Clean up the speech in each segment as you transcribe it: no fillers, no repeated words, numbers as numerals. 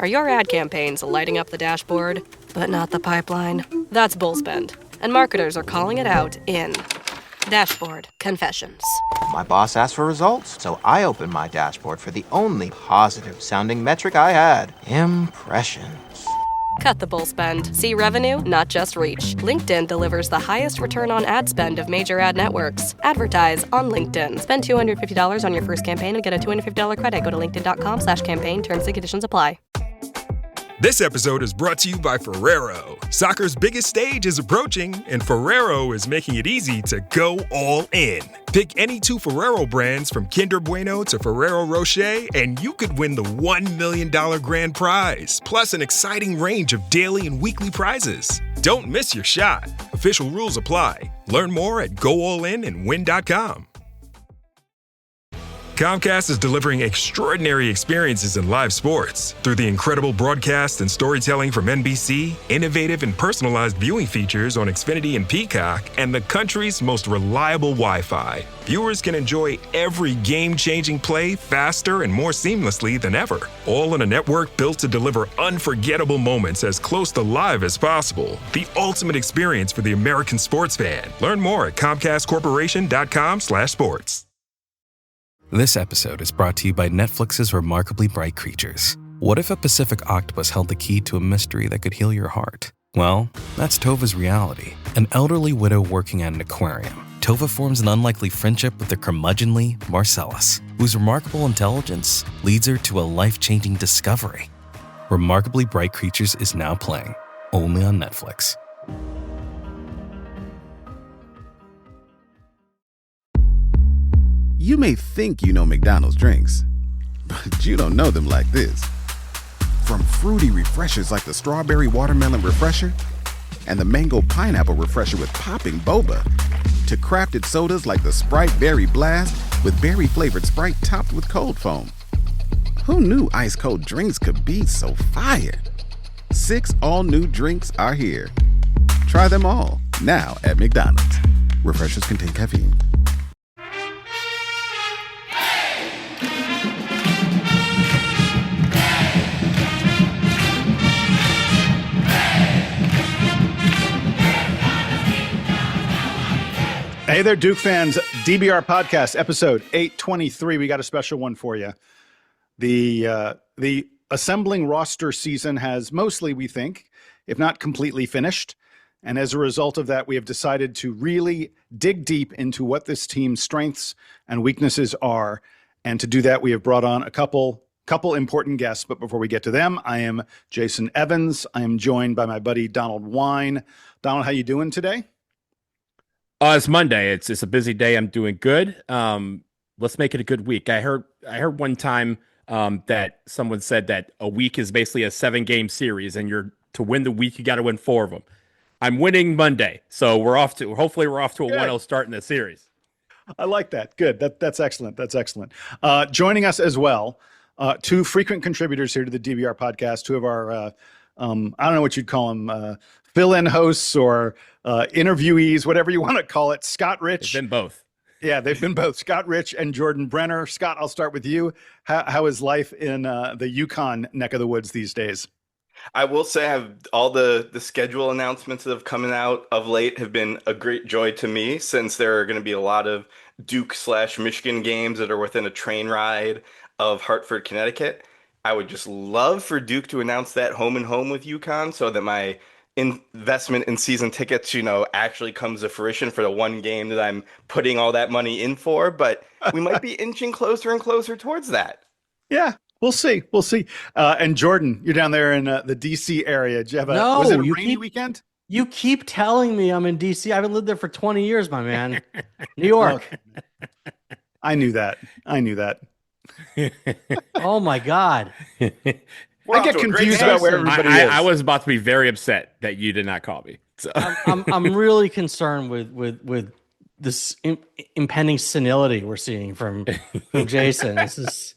Are your ad campaigns lighting up the dashboard, but not the pipeline? That's bullspend, and marketers are calling it out in Dashboard Confessions. My boss asked for results, so I opened my dashboard for the only positive-sounding metric I had: impressions. Cut the bull spend. See revenue, not just reach. LinkedIn delivers the highest return on ad spend of major ad networks. Advertise on LinkedIn. Spend $250 on your first campaign and get a $250 credit. Go to linkedin.com/campaign. Terms and conditions apply. This episode is brought to you by Ferrero. Soccer's biggest stage is approaching, and Ferrero is making it easy to go all in. Pick any two Ferrero brands from Kinder Bueno to Ferrero Rocher, and you could win the $1 million grand prize, plus an exciting range of daily and weekly prizes. Don't miss your shot. Official rules apply. Learn more at goallinandwin.com. Comcast is delivering extraordinary experiences in live sports. Through the incredible broadcast and storytelling from NBC, innovative and personalized viewing features on Xfinity and Peacock, and the country's most reliable Wi-Fi, viewers can enjoy every game-changing play faster and more seamlessly than ever. All on a network built to deliver unforgettable moments as close to live as possible. The ultimate experience for the American sports fan. Learn more at ComcastCorporation.com/sports. This episode is brought to you by Netflix's Remarkably Bright Creatures. What if a Pacific octopus held the key to a mystery that could heal your heart? Well, that's Tova's reality. An elderly widow working at an aquarium. Tova forms an unlikely friendship with the curmudgeonly Marcellus, whose remarkable intelligence leads her to a life-changing discovery. Remarkably Bright Creatures is now playing, only on Netflix. You may think you know McDonald's drinks, but you don't know them like this. From fruity refreshers like the Strawberry Watermelon Refresher and the Mango Pineapple Refresher with popping boba, to crafted sodas like the Sprite Berry Blast with berry-flavored Sprite topped with cold foam. Who knew ice-cold drinks could be so fire? 6 all-new drinks are here. Try them all, now at McDonald's. Refreshers contain caffeine. Hey there, Duke fans. DBR Podcast, episode 823. We got a special one for you. The assembling roster season has mostly, we think, if not completely finished. And as a result of that, we have decided to really dig deep into what this team's strengths and weaknesses are. And to do that, we have brought on a couple important guests. But before we get to them, I am Jason Evans. I am joined by my buddy Donald Waaay. Donald, how you doing today? It's Monday. It's a busy day. I'm doing good. Let's make it a good week. I heard one time that someone said that a week is basically a 7-game series, and to win the week, you got to win 4 of them. I'm winning Monday, so hopefully we're off to a 1-0 start in the series. I like that. Good. That's excellent. That's excellent. Joining us as well, 2 frequent contributors here to the DVR podcast, 2 of our, I don't know what you'd call them, fill-in hosts or interviewees, whatever you want to call it. Scott Rich. They've been both. Yeah, they've been both. Scott Rich and Jordan Brenner. Scott, I'll start with you. How is life in the Yukon neck of the woods these days? I will say all the schedule announcements that have come out of late have been a great joy to me, since there are going to be a lot of Duke/Michigan games that are within a train ride of Hartford, Connecticut. I would just love for Duke to announce that home and home with UConn, so that my investment in season tickets, actually comes to fruition for the one game that I'm putting all that money in for. But we might be inching closer and closer towards that. Yeah, we'll see. We'll see. And Jordan, you're down there in the DC area. Did you have was it a rainy weekend? You keep telling me I'm in DC. I haven't lived there for 20 years, my man. New York. I knew that. Oh my God. I get confused about where everybody is. I was about to be very upset that you did not call me. So. I'm really concerned with this impending senility we're seeing from Jason. This is.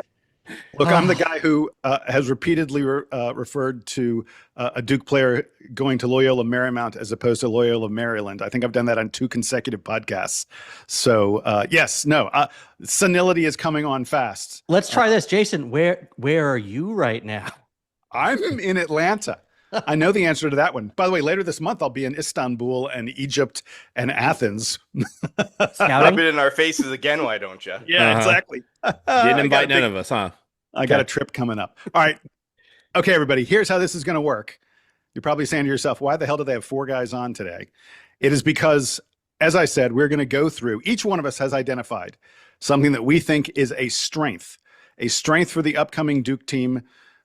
Look, I'm the guy who has repeatedly referred to a Duke player going to Loyola Marymount as opposed to Loyola Maryland. I think I've done that on 2 consecutive podcasts. So senility is coming on fast. Let's try this, Jason. Where are you right now? I'm in Atlanta. I know the answer to that one. By the way, later this month, I'll be in Istanbul and Egypt and Athens. Rub Scouting? it in our faces again, why don't you? Yeah, exactly. Didn't invite none of us, huh? I got a trip coming up. All right. Okay, everybody, here's how this is going to work. You're probably saying to yourself, why the hell do they have 4 guys on today? It is because, as I said, we're going to go through, each one of us has identified something that we think is a strength for the upcoming Duke team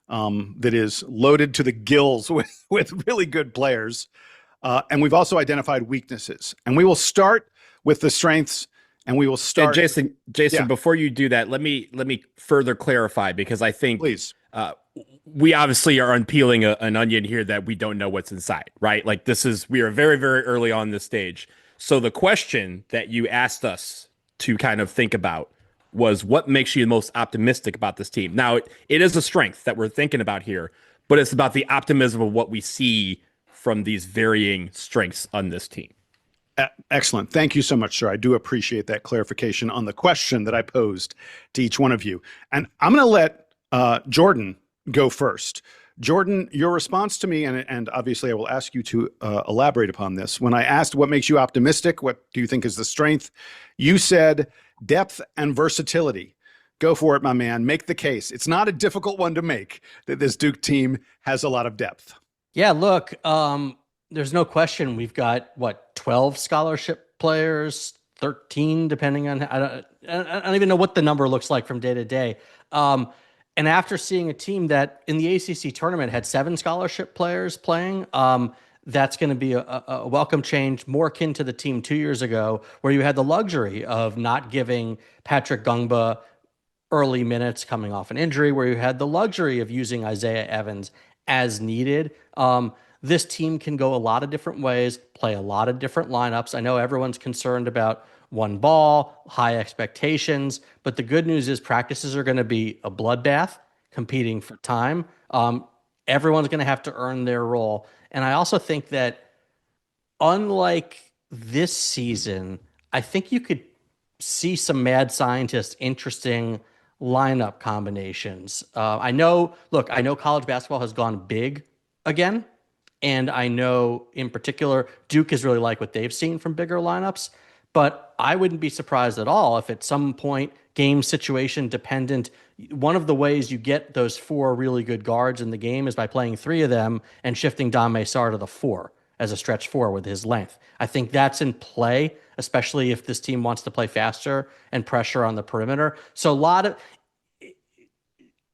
that is loaded to the gills with really good players. And we've also identified weaknesses. And we will start with the strengths, and we will start. And Jason, before you do that, let me further clarify, because I think please. We obviously are unpeeling an onion here that we don't know what's inside, right? Like we are very, very early on this stage. So the question that you asked us to kind of think about was, what makes you the most optimistic about this team? Now, it is a strength that we're thinking about here, but it's about the optimism of what we see from these varying strengths on this team. Excellent. Thank you so much, sir. I do appreciate that clarification on the question that I posed to each one of you. And I'm going to let Jordan go first. Jordan, your response to me, and obviously I will ask you to elaborate upon this. When I asked what makes you optimistic, what do you think is the strength, you said depth and versatility. Go for it, my man. Make the case. It's not a difficult one to make, that this Duke team has a lot of depth. Yeah, look, there's no question we've got, 12 scholarship players, 13, depending on, I don't even know what the number looks like from day to day. And after seeing a team that in the ACC tournament had 7 scholarship players playing, that's going to be a welcome change, more akin to the team 2 years ago, where you had the luxury of not giving Patrick Gungba early minutes coming off an injury, where you had the luxury of using Isaiah Evans as needed. This team can go a lot of different ways, play a lot of different lineups. I know everyone's concerned about one ball, high expectations, but the good news is practices are going to be a bloodbath, competing for time. Everyone's going to have to earn their role. And I also think that, unlike this season, I think you could see some mad scientist interesting lineup combinations. I know college basketball has gone big again. And I know in particular, Duke is really like what they've seen from bigger lineups, but I wouldn't be surprised at all if at some point, game situation dependent, one of the ways you get those 4 really good guards in the game is by playing 3 of them and shifting Don Mesar to the 4 as a stretch 4 with his length. I think that's in play, especially if this team wants to play faster and pressure on the perimeter. So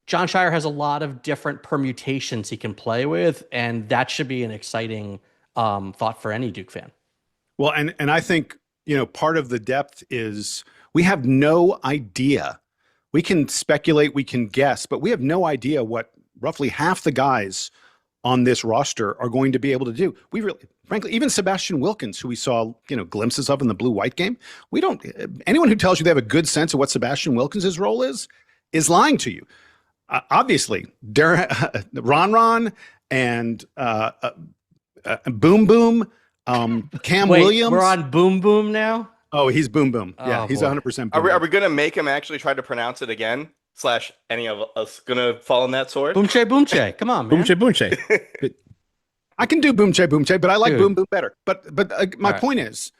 John Shire has a lot of different permutations he can play with, and that should be an exciting thought for any Duke fan. Well, and I think, part of the depth is we have no idea. We can speculate, we can guess, but we have no idea what roughly half the guys on this roster are going to be able to do. We really, frankly, even Sebastian Wilkins, who we saw, glimpses of in the blue-white game, anyone who tells you they have a good sense of what Sebastian Wilkins' role is lying to you. Obviously, Ron and Boom Boom, Cam Williams. We're on Boom Boom now? Oh, he's Boom Boom. Yeah, he's 100% Boom. Are we going to make him actually try to pronounce it again? / any of us going to fall in that sword? Boomche. Come on, man. Boomche. I can do Boomche, but I like Boom Boom better. But my point is,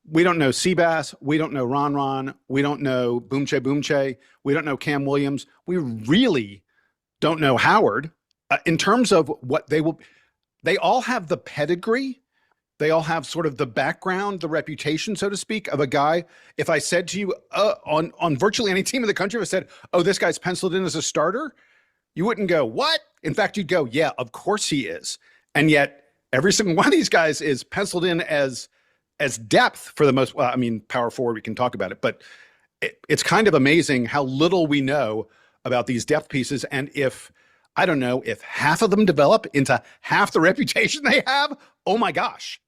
we don't know Seabass. We don't know Ron. We don't know Boomche. We don't know Cam Williams. We really don't know Howard in terms of what they will. They all have the pedigree. They all have sort of the background, the reputation, so to speak, of a guy. If I said to you on virtually any team in the country, if I said, "Oh, this guy's penciled in as a starter," you wouldn't go, "What?" In fact, you'd go, "Yeah, of course he is." And yet, every single one of these guys is penciled in as depth for the most. Well, I mean, power forward, we can talk about it, but it's kind of amazing how little we know about these depth pieces. And if half of them develop into half the reputation they have, oh my gosh.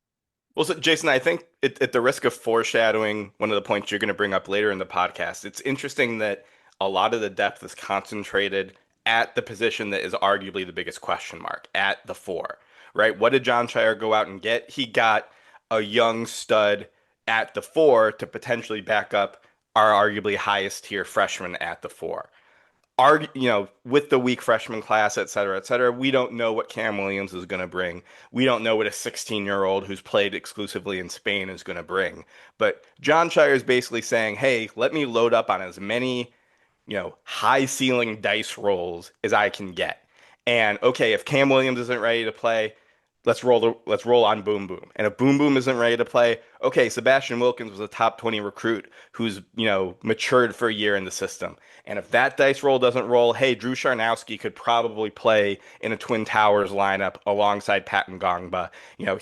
Well, so Jason, I think at the risk of foreshadowing one of the points you're going to bring up later in the podcast, it's interesting that a lot of the depth is concentrated at the position that is arguably the biggest question mark, at the 4, right? What did John Shire go out and get? He got a young stud at the 4 to potentially back up our arguably highest tier freshman at the 4. with the weak freshman class, et cetera, we don't know what Cam Williams is going to bring. We don't know what a 16-year-old who's played exclusively in Spain is going to bring. But John Shire is basically saying, hey, let me load up on as many, high ceiling dice rolls as I can get. And okay, if Cam Williams isn't ready to play, let's roll on Boom Boom. And if Boom Boom isn't ready to play, okay, Sebastian Wilkins was a top 20 recruit who's, matured for a year in the system. And if that dice roll doesn't roll, hey, Drew Sharnowski could probably play in a Twin Towers lineup alongside Pat Ngongba.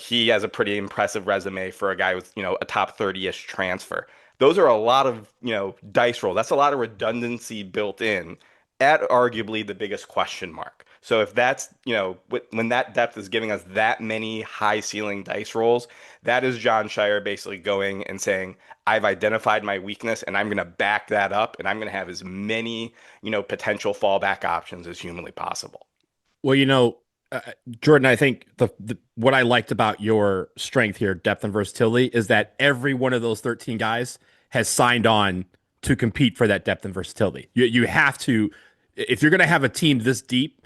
He has a pretty impressive resume for a guy with, a top 30-ish transfer. Those are a lot of, dice roll. That's a lot of redundancy built in at arguably the biggest question mark. So if that's, when that depth is giving us that many high ceiling dice rolls, that is John Shire basically going and saying, I've identified my weakness and I'm going to back that up and I'm going to have as many, potential fallback options as humanly possible. Well, Jordan, I think what I liked about your strength here, depth and versatility, is that every one of those 13 guys has signed on to compete for that depth and versatility. You have to, if you're going to have a team this deep,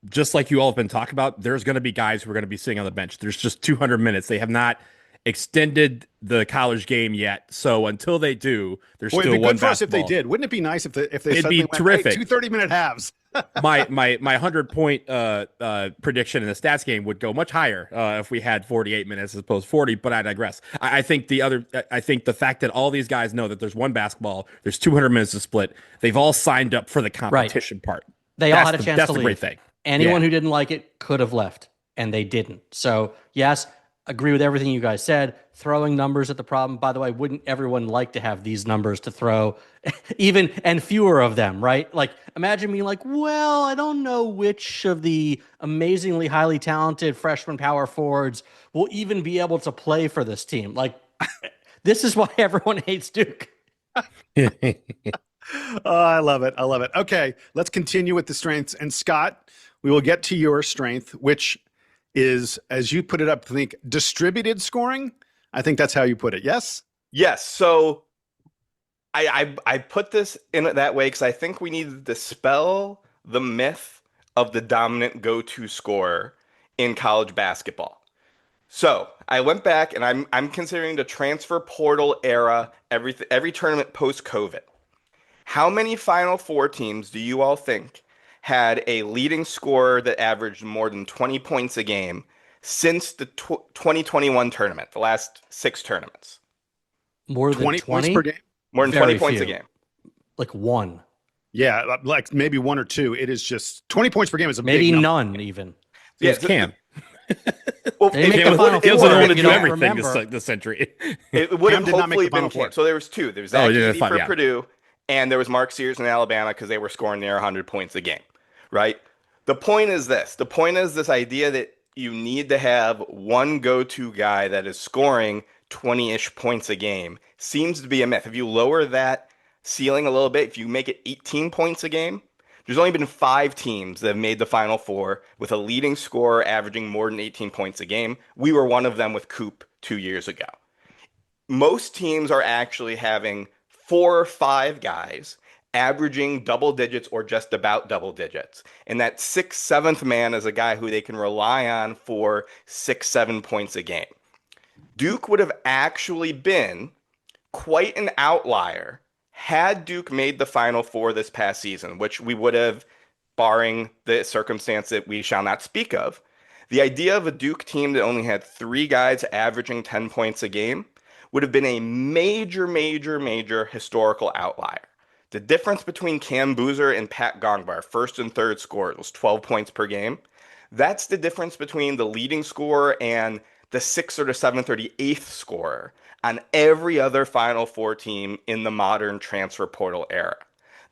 just like you all have been talking about, there's going to be guys who are going to be sitting on the bench. There's just 200 minutes. They have not extended the college game yet. So until they do, there's still it'd be one good for us if basketball. they did. Wouldn't it be nice if they It'd suddenly be went, terrific. Hey, 2 30-minute halves? my 100-point prediction in the stats game would go much higher if we had 48 minutes as opposed to 40, but I digress. I think the fact that all these guys know that there's one basketball, there's 200 minutes to split, they've all signed up for the competition part. They all had a chance that's to the leave. great thing. Anyone who didn't like it could have left, and they didn't. So, yes, agree with everything you guys said. Throwing numbers at the problem. By the way, wouldn't everyone like to have these numbers to throw, even and fewer of them, right? Like, imagine being like, well, I don't know which of the amazingly highly talented freshman power forwards will even be able to play for this team. Like, this is why everyone hates Duke. Oh, I love it. Okay, let's continue with the strengths. And Scott, we will get to your strength, which is, as you put it up, I think, distributed scoring. I think that's how you put it. Yes? Yes. So I put this in it that way because I think we need to dispel the myth of the dominant go-to scorer in college basketball. So I went back and I'm considering the transfer portal era, every tournament post-COVID. How many Final Four teams do you all think had a leading scorer that averaged more than 20 points a game since the 2021 tournament, the last 6 tournaments? More than 20 points per game? More than 20 points a game. Like one. Yeah, like maybe 1 or 2. It is just 20 points per game is a maybe big number. none even. Yeah, Cam. Well, They make it the Final He was Four, the one to you do don't everything remember. this century. It would have Cam did not make hopefully the Final been Cam. Four. So there was 2. There was Zach yeah, Edey fine, for yeah. Purdue, and there was Mark Sears in Alabama because they were scoring near 100 points a game, right? The point is this. The point is this idea that you need to have one go-to guy that is scoring 20-ish points a game seems to be a myth. If you lower that ceiling a little bit, if you make it 18 points a game, there's only been 5 teams that have made the Final Four with a leading scorer averaging more than 18 points a game. We were one of them with Coop 2 years ago. Most teams are actually having 4 or 5 guys averaging double digits or just about double digits. And that 6th, 7th man is a guy who they can rely on for 6, 7 points a game. Duke would have actually been quite an outlier had Duke made the Final Four this past season, which we would have, barring the circumstance that we shall not speak of. The idea of a Duke team that only had 3 guys averaging 10 points a game would have been a major, major, major historical outlier. The difference between Cam Boozer and Pat Ngongba, first and third scorers, was 12 points per game. That's the difference between the leading scorer and the 6th or the 7th or the 8th scorer on every other Final Four team in the modern transfer portal era.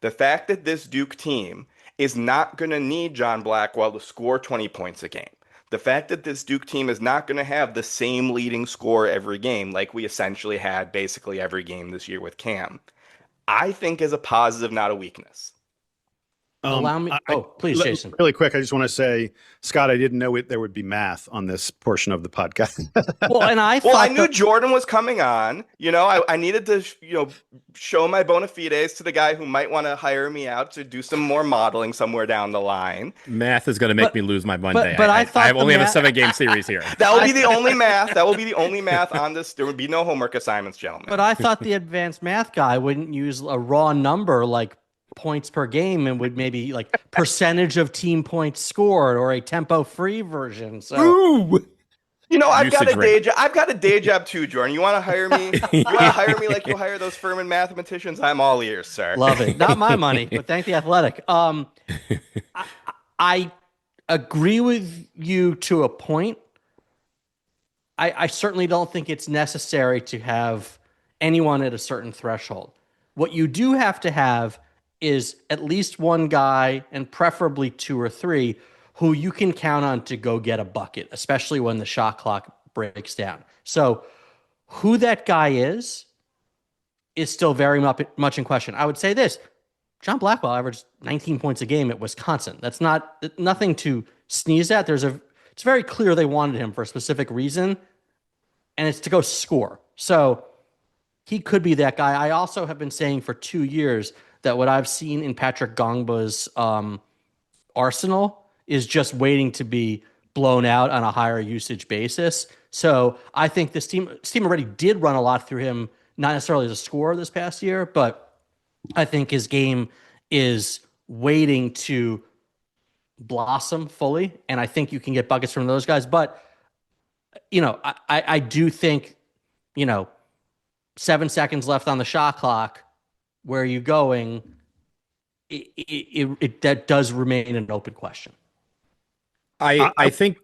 The fact that this Duke team is not going to need John Blackwell to score 20 points a game. The fact that this Duke team is not going to have the same leading score every game like we essentially had basically every game this year with Cam, I think is a positive, not a weakness. Allow me. Please, Jason. Really quick, I just want to say, Scott, I didn't know there would be math on this portion of the podcast. Well, and I knew Jordan was coming on. I needed to, show my bona fides to the guy who might want to hire me out to do some more modeling somewhere down the line. Math is going to make me lose my Monday. But I only have a 7-game series here. That will be the only math. That will be the only math on this. There would be no homework assignments, gentlemen. But I thought the advanced math guy wouldn't use a raw number like points per game and would maybe like percentage of team points scored or a tempo free version. So Ooh. I've got a day job too, Jordan. You want to hire me? You want to hire me like you hire those Furman mathematicians? I'm all ears, sir. Love it. Not my money, but thank the Athletic. I agree with you to a point. I certainly don't think it's necessary to have anyone at a certain threshold. What you do have to have is at least one guy, and preferably 2 or 3, who you can count on to go get a bucket, especially when the shot clock breaks down. So who that guy is still very much in question. I would say this: John Blackwell averaged 19 points a game at Wisconsin. That's nothing to sneeze at. It's very clear they wanted him for a specific reason, and it's to go score. So he could be that guy. I also have been saying for 2 years that what I've seen in Patrick Gongba's arsenal is just waiting to be blown out on a higher usage basis. So I think this team already did run a lot through him, not necessarily as a scorer this past year, but I think his game is waiting to blossom fully. And I think you can get buckets from those guys. But, I do think, 7 seconds left on the shot clock. Where are you going? That does remain an open question. I think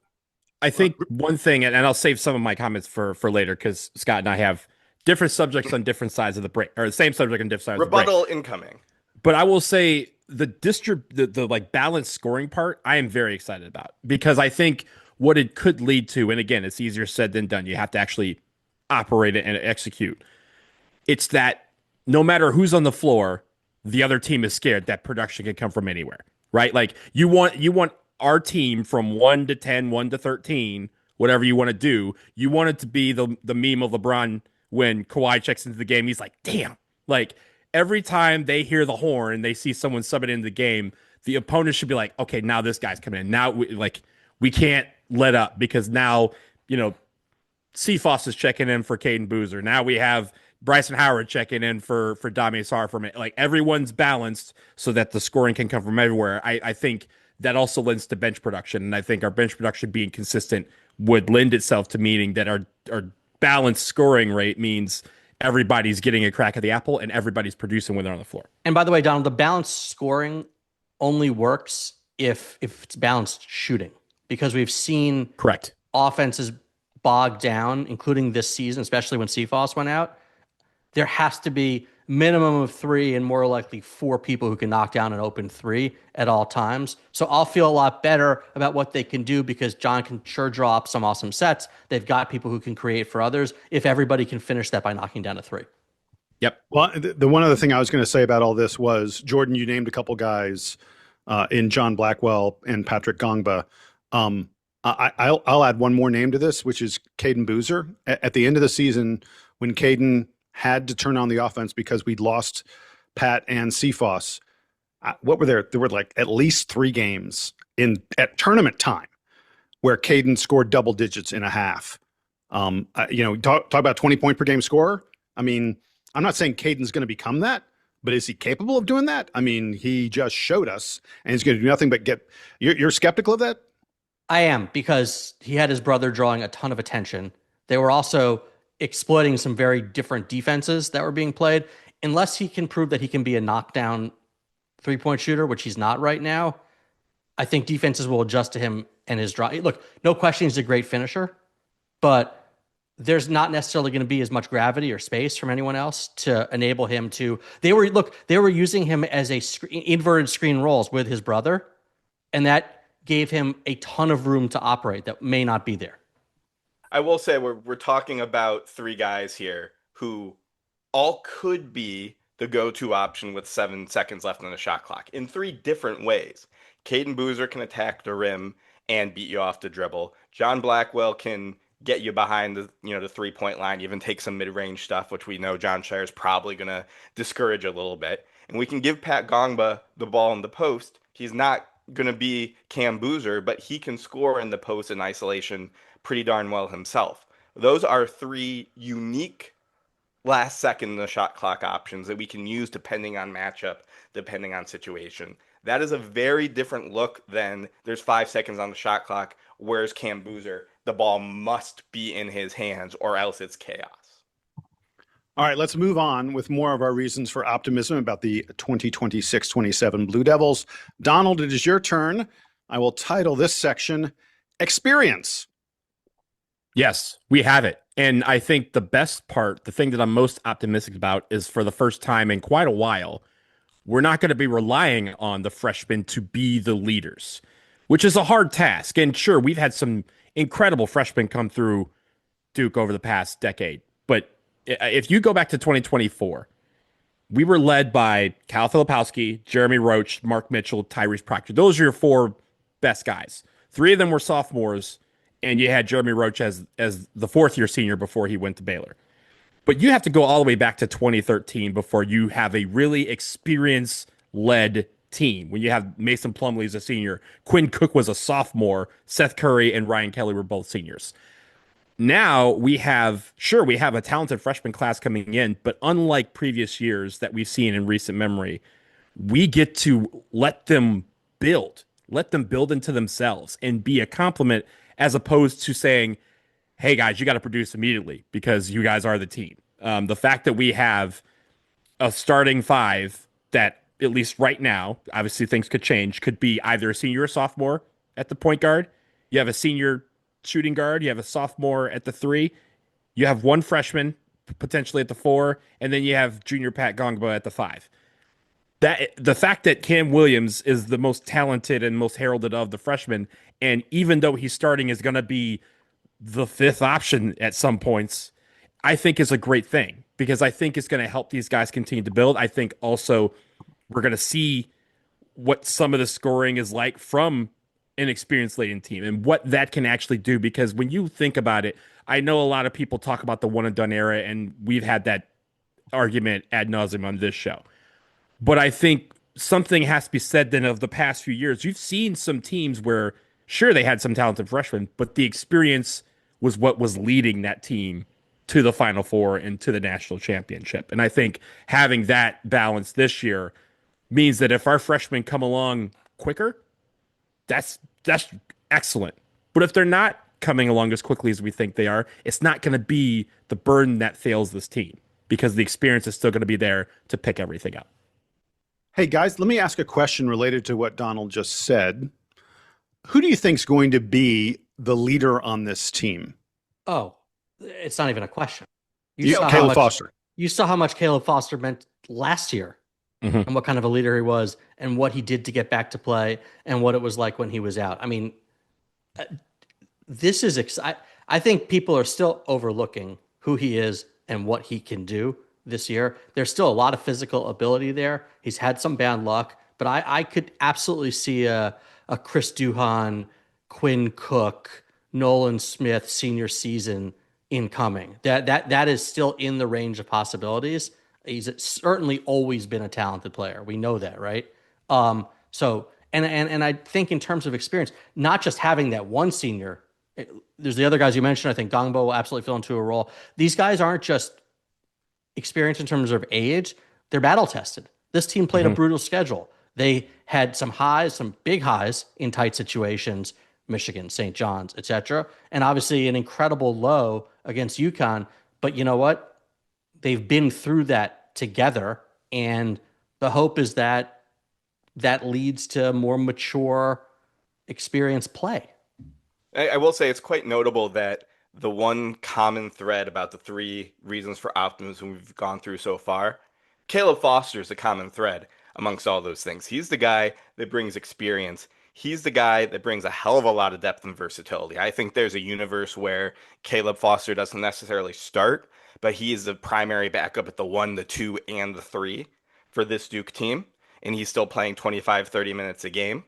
one thing, and I'll save some of my comments for later because Scott and I have different subjects on different sides of the break, or the same subject on different sides of the break. Rebuttal incoming. But I will say the like balanced scoring part, I am very excited about, because I think what it could lead to, and again, it's easier said than done. You have to actually operate it and execute. It's that no matter who's on the floor, the other team is scared that production can come from anywhere, right? Like you want our team from 1 to 10, 1 to 13, whatever you want to do. You want it to be the meme of LeBron when Kawhi checks into the game. He's like, damn. Like every time they hear the horn, they see someone subbing into the game, the opponent should be like, okay, now this guy's coming in. Now we can't let up, because now, CFOS is checking in for Caden Boozer. Now we have Bryson Howard checking in for Damian Sarr from it. Like everyone's balanced so that the scoring can come from everywhere. I think that also lends to bench production. And I think our bench production being consistent would lend itself to meaning that our balanced scoring rate means everybody's getting a crack at the apple and everybody's producing when they're on the floor. And by the way, Donald, the balanced scoring only works if it's balanced shooting, because we've seen correct offenses bogged down, including this season, especially when CFOS went out. There has to be minimum of 3 and more likely 4 people who can knock down an open 3 at all times. So I'll feel a lot better about what they can do, because John can sure draw up some awesome sets. They've got people who can create for others if everybody can finish that by knocking down a 3. Yep. Well, the one other thing I was going to say about all this was, Jordan, you named a couple guys in John Blackwell and Patrick Gongba. I'll add one more name to this, which is Caden Boozer. At the end of the season, when Caden had to turn on the offense because we'd lost Pat and CFOS, what were there? There were like at least 3 games at tournament time where Caden scored double digits in a half. Talk about 20-point per game scorer. I mean, I'm not saying Caden's going to become that, but is he capable of doing that? I mean, he just showed us, and he's going to do nothing but get. You're skeptical of that? I am, because he had his brother drawing a ton of attention. They were also exploiting some very different defenses that were being played. Unless he can prove that he can be a knockdown 3-point shooter, which he's not right now, I think defenses will adjust to him and his draw. Look, no question he's a great finisher, but there's not necessarily going to be as much gravity or space from anyone else to enable him to. They were using him as inverted screen rolls with his brother, and that gave him a ton of room to operate that may not be there. I will say we're talking about 3 guys here who all could be the go-to option with 7 seconds left on the shot clock in 3 different ways. Caden Boozer can attack the rim and beat you off the dribble. John Blackwell can get you behind the the 3-point line, even take some mid-range stuff, which we know John Shire is probably going to discourage a little bit. And we can give Pat Gongba the ball in the post. He's not going to be Cam Boozer, but he can score in the post in isolation pretty darn well himself. Those are 3 unique last second in the shot clock options that we can use depending on matchup, depending on situation. That is a very different look than there's 5 seconds on the shot clock. Where's Cam Boozer? The ball must be in his hands or else it's chaos. All right, let's move on with more of our reasons for optimism about the 2026-27 Blue Devils. Donald, it is your turn. I will title this section Experience. Yes, we have it. And I think the best part, the thing that I'm most optimistic about is for the first time in quite a while, we're not going to be relying on the freshmen to be the leaders, which is a hard task. And sure, we've had some incredible freshmen come through Duke over the past decade. But if you go back to 2024, we were led by Cal Filipowski, Jeremy Roach, Mark Mitchell, Tyrese Proctor. Those are your 4 best guys. 3 of them were sophomores, and you had Jeremy Roach as the 4th-year senior before he went to Baylor. But you have to go all the way back to 2013 before you have a really experience-led team. When you have Mason Plumlee as a senior, Quinn Cook was a sophomore, Seth Curry and Ryan Kelly were both seniors. Now we have a talented freshman class coming in, but unlike previous years that we've seen in recent memory, we get to let them build into themselves and be a complement as opposed to saying, hey guys, you got to produce immediately because you guys are the team. The fact that we have a starting 5 that, at least right now, obviously things could change, could be either a senior or sophomore at the point guard. You have a senior shooting guard. You have a sophomore at the 3. You have 1 freshman potentially at the 4, and then you have junior Pat Gongba at the 5. That the fact that Cam Williams is the most talented and most heralded of the freshmen, and even though he's starting is going to be the 5th option at some points, I think is a great thing because I think it's going to help these guys continue to build. I think also we're going to see what some of the scoring is like from an experienced laden team and what that can actually do. Because when you think about it, I know a lot of people talk about the one and done era, and we've had that argument ad nauseum on this show. But I think something has to be said then of the past few years. You've seen some teams where, sure, they had some talented freshmen, but the experience was what was leading that team to the Final Four and to the national championship. And I think having that balance this year means that if our freshmen come along quicker, that's excellent. But if they're not coming along as quickly as we think they are, it's not going to be the burden that fails this team because the experience is still going to be there to pick everything up. Hey, guys, let me ask a question related to what Donald just said. Who do you think is going to be the leader on this team? Oh, it's not even a question. Caleb Foster. You saw how much Caleb Foster meant last year and what kind of a leader he was and what he did to get back to play and what it was like when he was out. I mean, this is I think people are still overlooking who he is and what he can do this year. There's still a lot of physical ability there. He's had some bad luck, but I could absolutely see a Chris Duhon, Quinn Cook, Nolan Smith senior season incoming. That is still in the range of possibilities. He's certainly always been a talented player. We know that, right? So I think in terms of experience, not just having that one senior, there's the other guys you mentioned. I think Gongbo will absolutely fill into a role. These guys aren't just experienced in terms of age, they're battle tested. This team played a brutal schedule. They had some highs, some big highs in tight situations, Michigan, St. John's, etc. And obviously an incredible low against UConn. But you know what? They've been through that together. And the hope is that that leads to more mature, experienced play. I will say it's quite notable that the one common thread about the 3 reasons for optimism we've gone through so far, Caleb Foster is a common thread amongst all those things. He's the guy that brings experience. He's the guy that brings a hell of a lot of depth and versatility. I think there's a universe where Caleb Foster doesn't necessarily start, but he is the primary backup at the 1, the 2, and the 3 for this Duke team. And he's still playing 25, 30 minutes a game.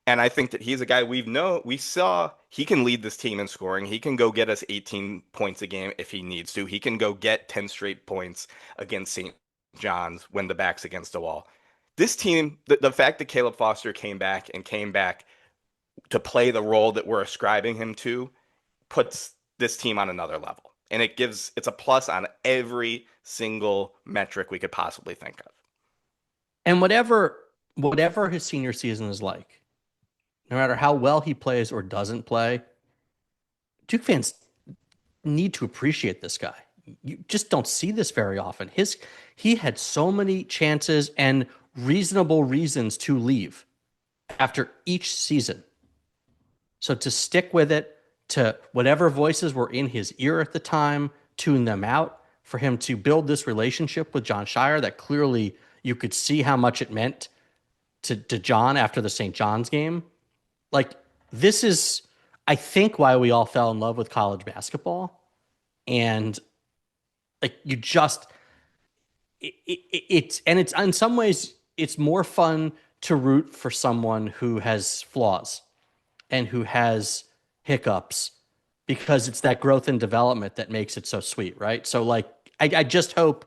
And I think that he's a guy we saw he can lead this team in scoring. He can go get us 18 points a game if he needs to. He can go get 10 straight points against St. John's when the back's against the wall. This team, the fact that Caleb Foster came back to play the role that we're ascribing him to, puts this team on another level. And it's a plus on every single metric we could possibly think of. And whatever his senior season is like, no matter how well he plays or doesn't play, Duke fans need to appreciate this guy. You just don't see this very often. He had so many chances and reasonable reasons to leave after each season. So to stick with it, to whatever voices were in his ear at the time, tune them out, for him to build this relationship with Jon Scheyer that clearly you could see how much it meant to John after the St. John's game. Like, this is, I think, why we all fell in love with college basketball. And like, you just, it's in some ways, it's more fun to root for someone who has flaws and who has hiccups, because it's that growth and development that makes it so sweet, right? So like, I just hope,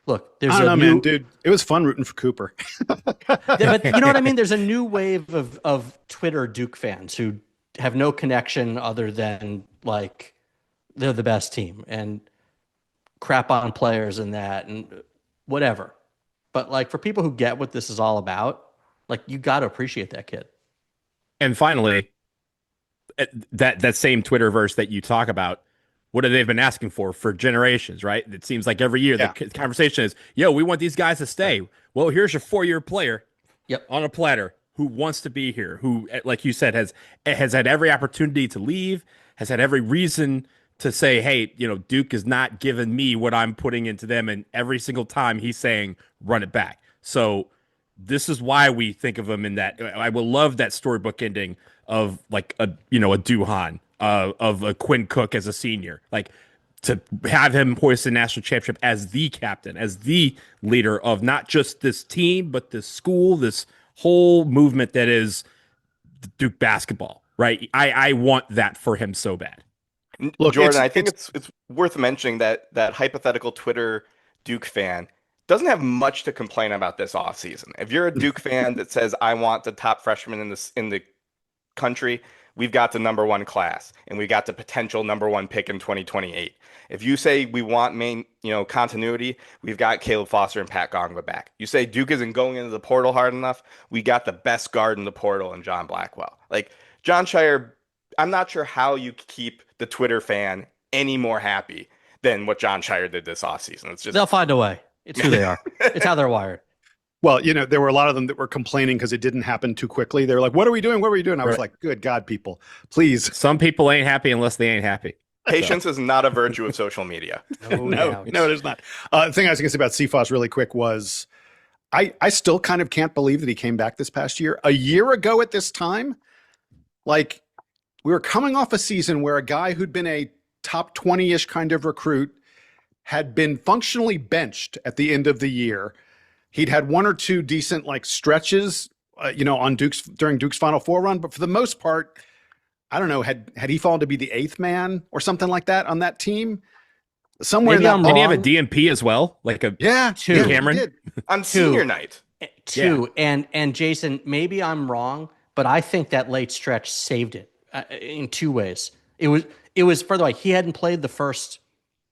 look, there's man, dude, it was fun rooting for Cooper. But you know what I mean? There's a new wave of Twitter Duke fans who have no connection other than like they're the best team and crap on players and that and whatever. But like, for people who get what this is all about, like, you got to appreciate that kid. And finally, that same Twitterverse that you talk about, what have they been asking for generations, right? It seems like every year the conversation is, yo, we want these guys to stay. Well, here's your 4-year player on a platter who wants to be here, who, like you said, has had every opportunity to leave, has had every reason to say, hey, Duke is not giving me what I'm putting into them. And every single time he's saying, run it back. So this is why we think of him in that. I will love that storybook ending of like a Duhan, of a Quinn Cook as a senior, like to have him hoist the national championship as the captain, as the leader of not just this team, but this school, this whole movement that is Duke basketball, right? I want that for him so bad. Look, Jordan, I think it's worth mentioning that hypothetical Twitter Duke fan doesn't have much to complain about this offseason. If you're a Duke fan that says, I want the top freshman in the country, we've got the number 1 class, and we got the potential number 1 pick in 2028. If you say we want continuity, we've got Caleb Foster and Pat Gongwa back. You say Duke isn't going into the portal hard enough, we got the best guard in the portal in John Blackwell. Like, Jon Scheyer, I'm not sure how you keep the Twitter fan any more happy than what Jon Scheyer did this offseason. It's just, they'll find a way. It's who they are. It's how they're wired. Well, there were a lot of them that were complaining because it didn't happen too quickly. They were like, what are we doing? What are we doing? I was like, good God, people, please. Some people ain't happy unless they ain't happy. Patience is not a virtue of social media. No, it is not. The thing I was going to say about CFOS really quick was I still kind of can't believe that he came back this past year. A year ago at this time, like, we were coming off a season where a guy who'd been a top 20-ish kind of recruit had been functionally benched at the end of the year. He'd had 1 or 2 decent like stretches, on during Duke's Final Four run, but for the most part, I don't know, had he fallen to be the 8th man or something like that on that team? Somewhere Maybe in that. Did he have a DMP as well? Like a 2 Cameron on senior night. 2 and Jason, maybe I'm wrong, but I think that late stretch saved it in 2 ways. It was by the way, he hadn't played the first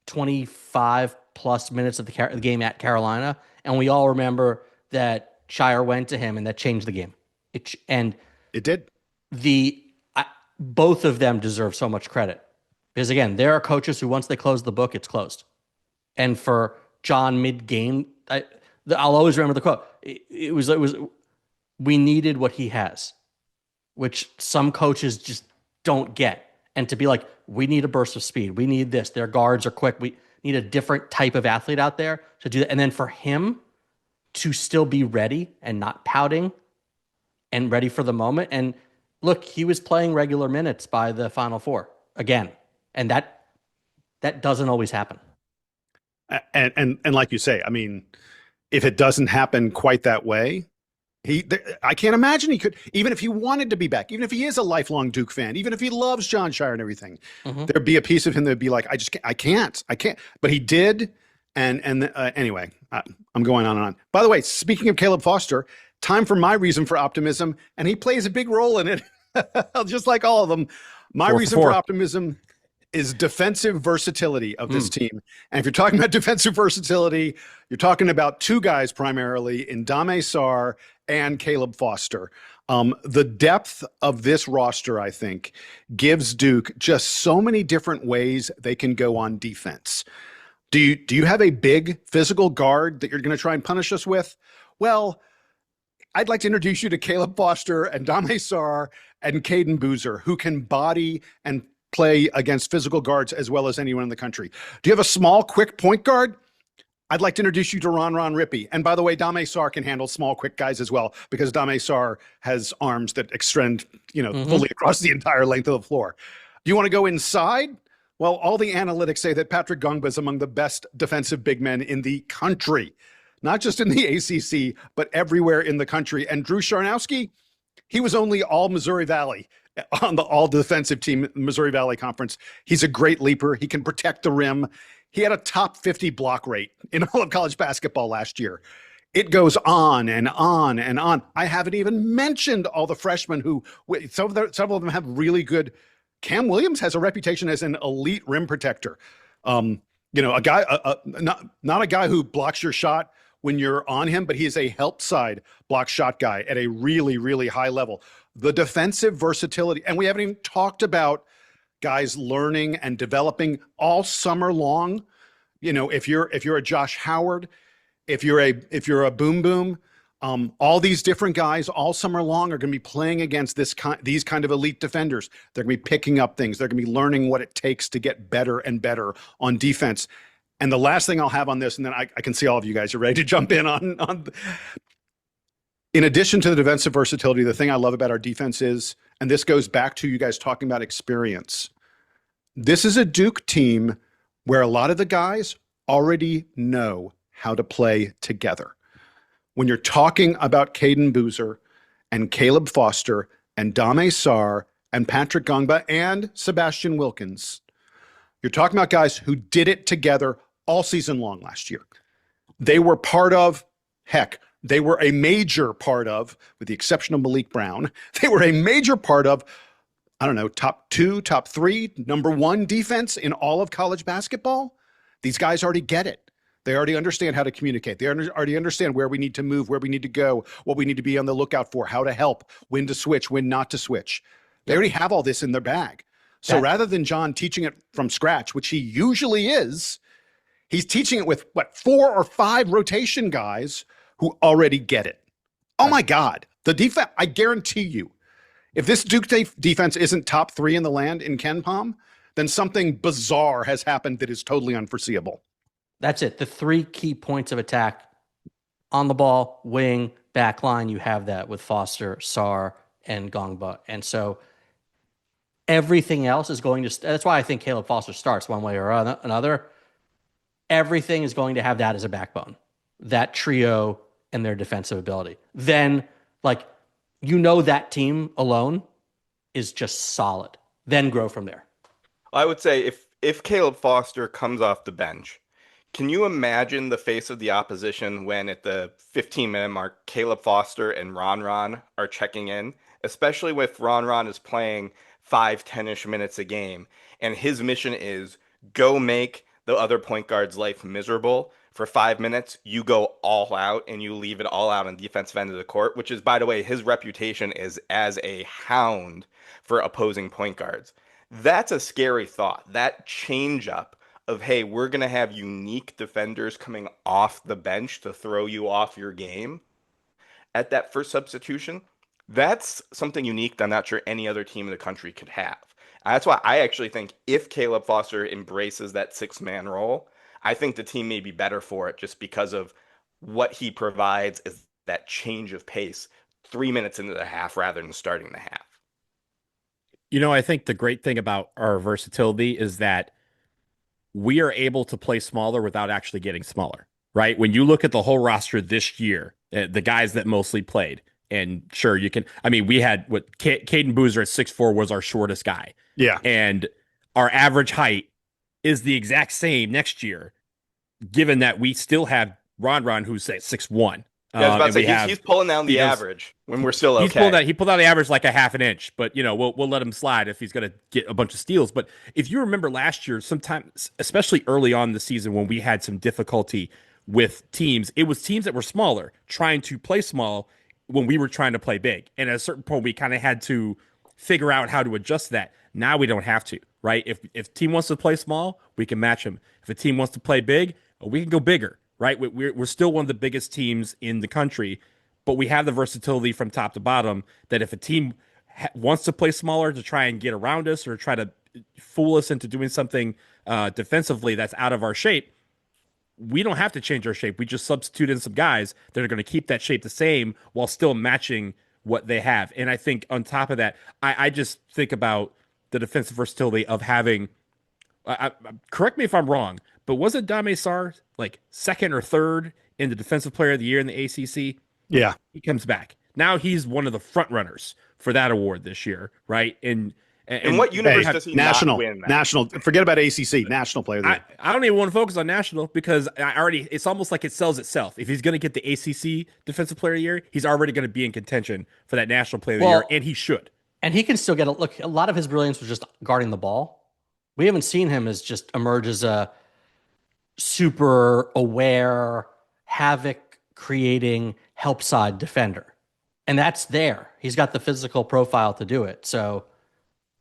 25 plus minutes of the game at Carolina, and we all remember that Scheyer went to him and that changed the game. It did. Both of them deserve so much credit, because again, there are coaches who once they close the book, it's closed. And for John mid-game, I'll always remember the quote. It was we needed what he has, which some coaches just don't get. And to be like, we need a burst of speed. We need this. Their guards are quick. We need a different type of athlete out there to do that. And then for him to still be ready and not pouting and ready for the moment. And look, he was playing regular minutes by the Final Four again. And that doesn't always happen. And like you say, I mean, if it doesn't happen quite that way, I can't imagine he could, even if he wanted to be back, even if he is a lifelong Duke fan, even if he loves John Shire and everything, there'd be a piece of him that'd be like, I can't. But he did. Anyway, I'm going on and on. By the way, speaking of Caleb Foster, time for my reason for optimism, and he plays a big role in it, just like all of them. My reason for optimism is defensive versatility of this team. And if you're talking about defensive versatility, you're talking about two guys primarily in Dame Sarr and Caleb Foster. The depth of this roster, I think, gives Duke just so many different ways they can go on defense. Do you have a big physical guard that you're going to try and punish us with? Well, I'd like to introduce you to Caleb Foster and Dame Sarr and Caden Boozer, who can body and play against physical guards as well as anyone in the country. Do you have a small, quick point guard? I'd like to introduce you to Ron Rippey. And by the way, Dame Sarr can handle small, quick guys as well, because Dame Sarr has arms that extend, fully across the entire length of the floor. Do you want to go inside? Well, all the analytics say that Patrick Gongba is among the best defensive big men in the country, not just in the ACC, but everywhere in the country. And Drew Sharnowski, he was only all Missouri Valley on the all defensive team, Missouri Valley Conference. He's a great leaper. He can protect the rim. He had a top 50 block rate in all of college basketball last year. It goes on and on and on. I haven't even mentioned all the freshmen who, several of them have really good. Cam Williams has a reputation as an elite rim protector. A guy, not a guy who blocks your shot when you're on him, but he is a help side block shot guy at a really, really high level. The defensive versatility, and we haven't even talked about guys learning and developing all summer long. If you're a Josh Howard, if you're a Boom Boom, all these different guys all summer long are going to be playing against these kind of elite defenders. They're going to be picking up things. They're going to be learning what it takes to get better and better on defense. And the last thing I'll have on this, and then I can see all of you guys are ready to jump in on. In addition to the defensive versatility, the thing I love about our defense is, and this goes back to you guys talking about experience. This is a Duke team where a lot of the guys already know how to play together. When you're talking about Caden Boozer and Caleb Foster and Dame Sarr and Patrick Gongba and Sebastian Wilkins, you're talking about guys who did it together all season long last year. They were part of, they were a major part of, with the exception of Malik Brown, they were a major part of, top 2, top 3, number 1 defense in all of college basketball. These guys already get it. They already understand how to communicate. They already understand where we need to move, where we need to go, what we need to be on the lookout for, how to help, when to switch, when not to switch. They already have all this in their bag. So rather than John teaching it from scratch, which he usually is, he's teaching it with 4 or 5 rotation guys who already get it. Oh my God. The defense, I guarantee you, if this Duke defense isn't top 3 in the land in KenPom, then something bizarre has happened that is totally unforeseeable. That's it. The 3 key points of attack: on the ball, wing, back line. You have that with Foster, Sarr, and Gongba. And so everything else is going to, that's why I think Caleb Foster starts one way or another. Everything is going to have that as a backbone, that trio and their defensive ability. Then, that team alone is just solid. Then grow from there. I would say if Caleb Foster comes off the bench, can you imagine the face of the opposition when at the 15-minute mark, Caleb Foster and Ron are checking in, especially with Ron is playing 5-10-ish minutes a game, and his mission is go make the other point guard's life miserable for 5 minutes. You go all out and you leave it all out on the defensive end of the court, which is, by the way, his reputation is as a hound for opposing point guards. That's a scary thought. That change up of, hey, we're going to have unique defenders coming off the bench to throw you off your game at that first substitution, that's something unique that I'm not sure any other team in the country could have. That's why I actually think if Caleb Foster embraces that 6-man role, I think the team may be better for it just because of what he provides is that change of pace 3 minutes into the half rather than starting the half. I think the great thing about our versatility is that we are able to play smaller without actually getting smaller, right? When you look at the whole roster this year, the guys that mostly played, and sure, you can, I mean, we had what Caden Boozer at 6'4" was our shortest guy. Yeah. And our average height is the exact same next year, given that we still have Ron who's at 6'1". Yeah, I was about to say, he's pulling down the average when we're still okay. He pulled out the average like a half an inch, but we'll let him slide if he's going to get a bunch of steals. But if you remember last year, sometimes, especially early on in the season when we had some difficulty with teams, it was teams that were smaller trying to play small when we were trying to play big. And at a certain point, we kind of had to figure out how to adjust that. Now we don't have to, right? If a team wants to play small, we can match them. If a team wants to play big, we can go bigger. Right, we're still one of the biggest teams in the country, but we have the versatility from top to bottom that if a team wants to play smaller to try and get around us or try to fool us into doing something defensively that's out of our shape, we don't have to change our shape. We just substitute in some guys that are going to keep that shape the same while still matching what they have. And I think on top of that, I just think about the defensive versatility of having. Correct me if I'm wrong, but wasn't Dame Sarr like second or third in the Defensive Player of the Year in the ACC? Yeah, he comes back now. He's one of the front runners for that award this year, right? And what universe does he national, not win that? National? Forget about ACC. National Player of the Year. I don't even want to focus on national because it's almost like it sells itself. If he's going to get the ACC Defensive Player of the Year, he's already going to be in contention for that National Player of the Year, and he should. And he can still get a look. A lot of his brilliance was just guarding the ball. We haven't seen him as just emerge as a super aware, havoc creating help side defender. And that's there. He's got the physical profile to do it. So,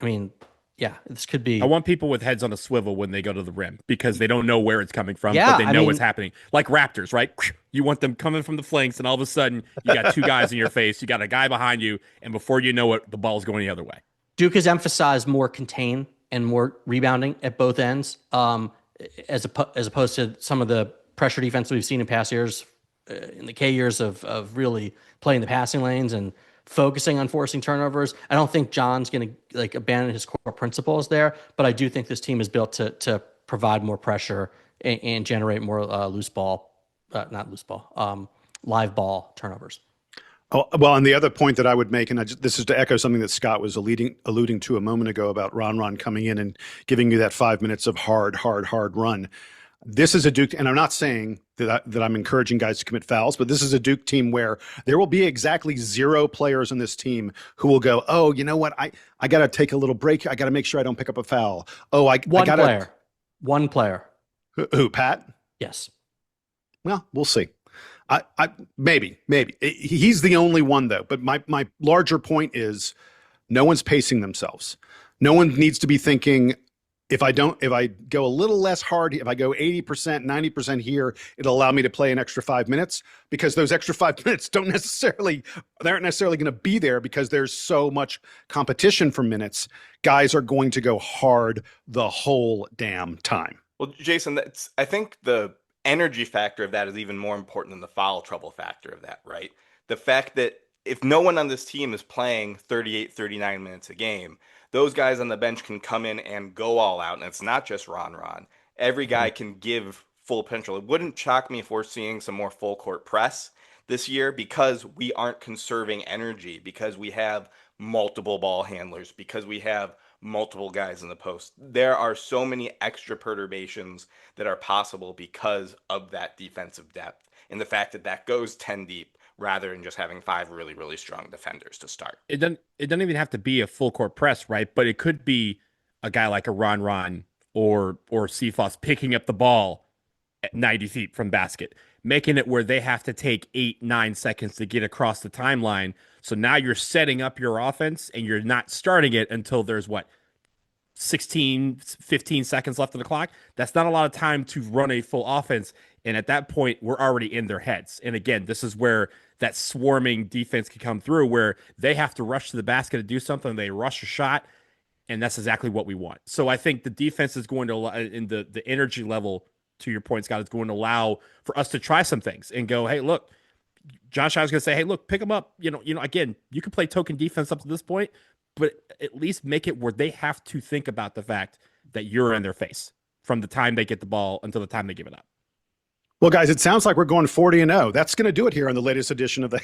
I mean, yeah, this could be. I want people with heads on a swivel when they go to the rim because they don't know where it's coming from, Yeah, but they know what's happening. Like Raptors, right? You want them coming from the flanks, and all of a sudden you got two guys in your face, you got a guy behind you, and before you know it, the ball's going the other way. Duke has emphasized more contain and more rebounding at both ends, as opposed to some of the pressure defense we've seen in past years, in the K years of really playing the passing lanes and focusing on forcing turnovers. I don't think John's going to abandon his core principles there, but I do think this team is built to provide more pressure and generate more live ball turnovers. Oh, well, and the other point that I would make, and this is to echo something that Scott was alluding to a moment ago about Ron coming in and giving you that 5 minutes of hard run. This is a Duke, and I'm not saying that I'm encouraging guys to commit fouls, but this is a Duke team where there will be exactly 0 players in this team who will go, oh, you know what, I got to take a little break. I got to make sure I don't pick up a foul. Oh, One player. Who, Pat? Yes. Well, we'll see. Maybe he's the only one though. But my larger point is, no one's pacing themselves. No one needs to be thinking, if I go a little less hard, if I go 80%, 90% here, it'll allow me to play an extra 5 minutes, because those extra 5 minutes aren't necessarily going to be there because there's so much competition for minutes. Guys are going to go hard the whole damn time. Well, Jason, I think the energy factor of that is even more important than the foul trouble factor of that, right? The fact that if no one on this team is playing 38, 39 minutes a game, those guys on the bench can come in and go all out. And it's not just Ron. Every guy can give full potential. It wouldn't shock me if we're seeing some more full court press this year, because we aren't conserving energy, because we have multiple ball handlers, because we have multiple guys in the post. There are so many extra perturbations that are possible because of that defensive depth and the fact that goes 10 deep rather than just having 5 really, really strong defenders to start. It doesn't even have to be a full court press, right? But it could be a guy like a Ron or Cephas picking up the ball at 90 feet from basket, making it where they have to take 8-9 seconds to get across the timeline. So now you're setting up your offense and you're not starting it until there's 15 seconds left on the clock. That's not a lot of time to run a full offense. And at that point, we're already in their heads. And again, this is where that swarming defense can come through, where they have to rush to the basket to do something. They rush a shot, and that's exactly what we want. So I think the defense is going to, in the energy level, to your point, Scott, is going to allow for us to try some things and go, hey, look, John Shaw's going to say, hey, look, pick them up. Again, you can play token defense up to this point, but at least make it where they have to think about the fact that you're in their face. from the time they get the ball until the time they give it up. Well, guys, it sounds like we're going 40-0. That's going to do it here on the latest edition of the.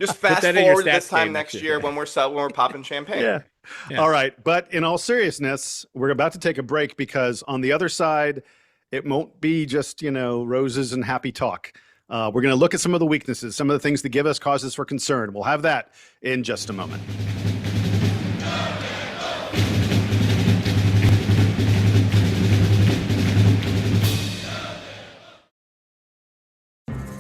Just fast forward this time next year when we're popping champagne. Yeah. All right. But in all seriousness, we're about to take a break because on the other side, it won't be just, roses and happy talk. We're going to look at some of the weaknesses, some of the things that give us causes for concern. We'll have that in just a moment.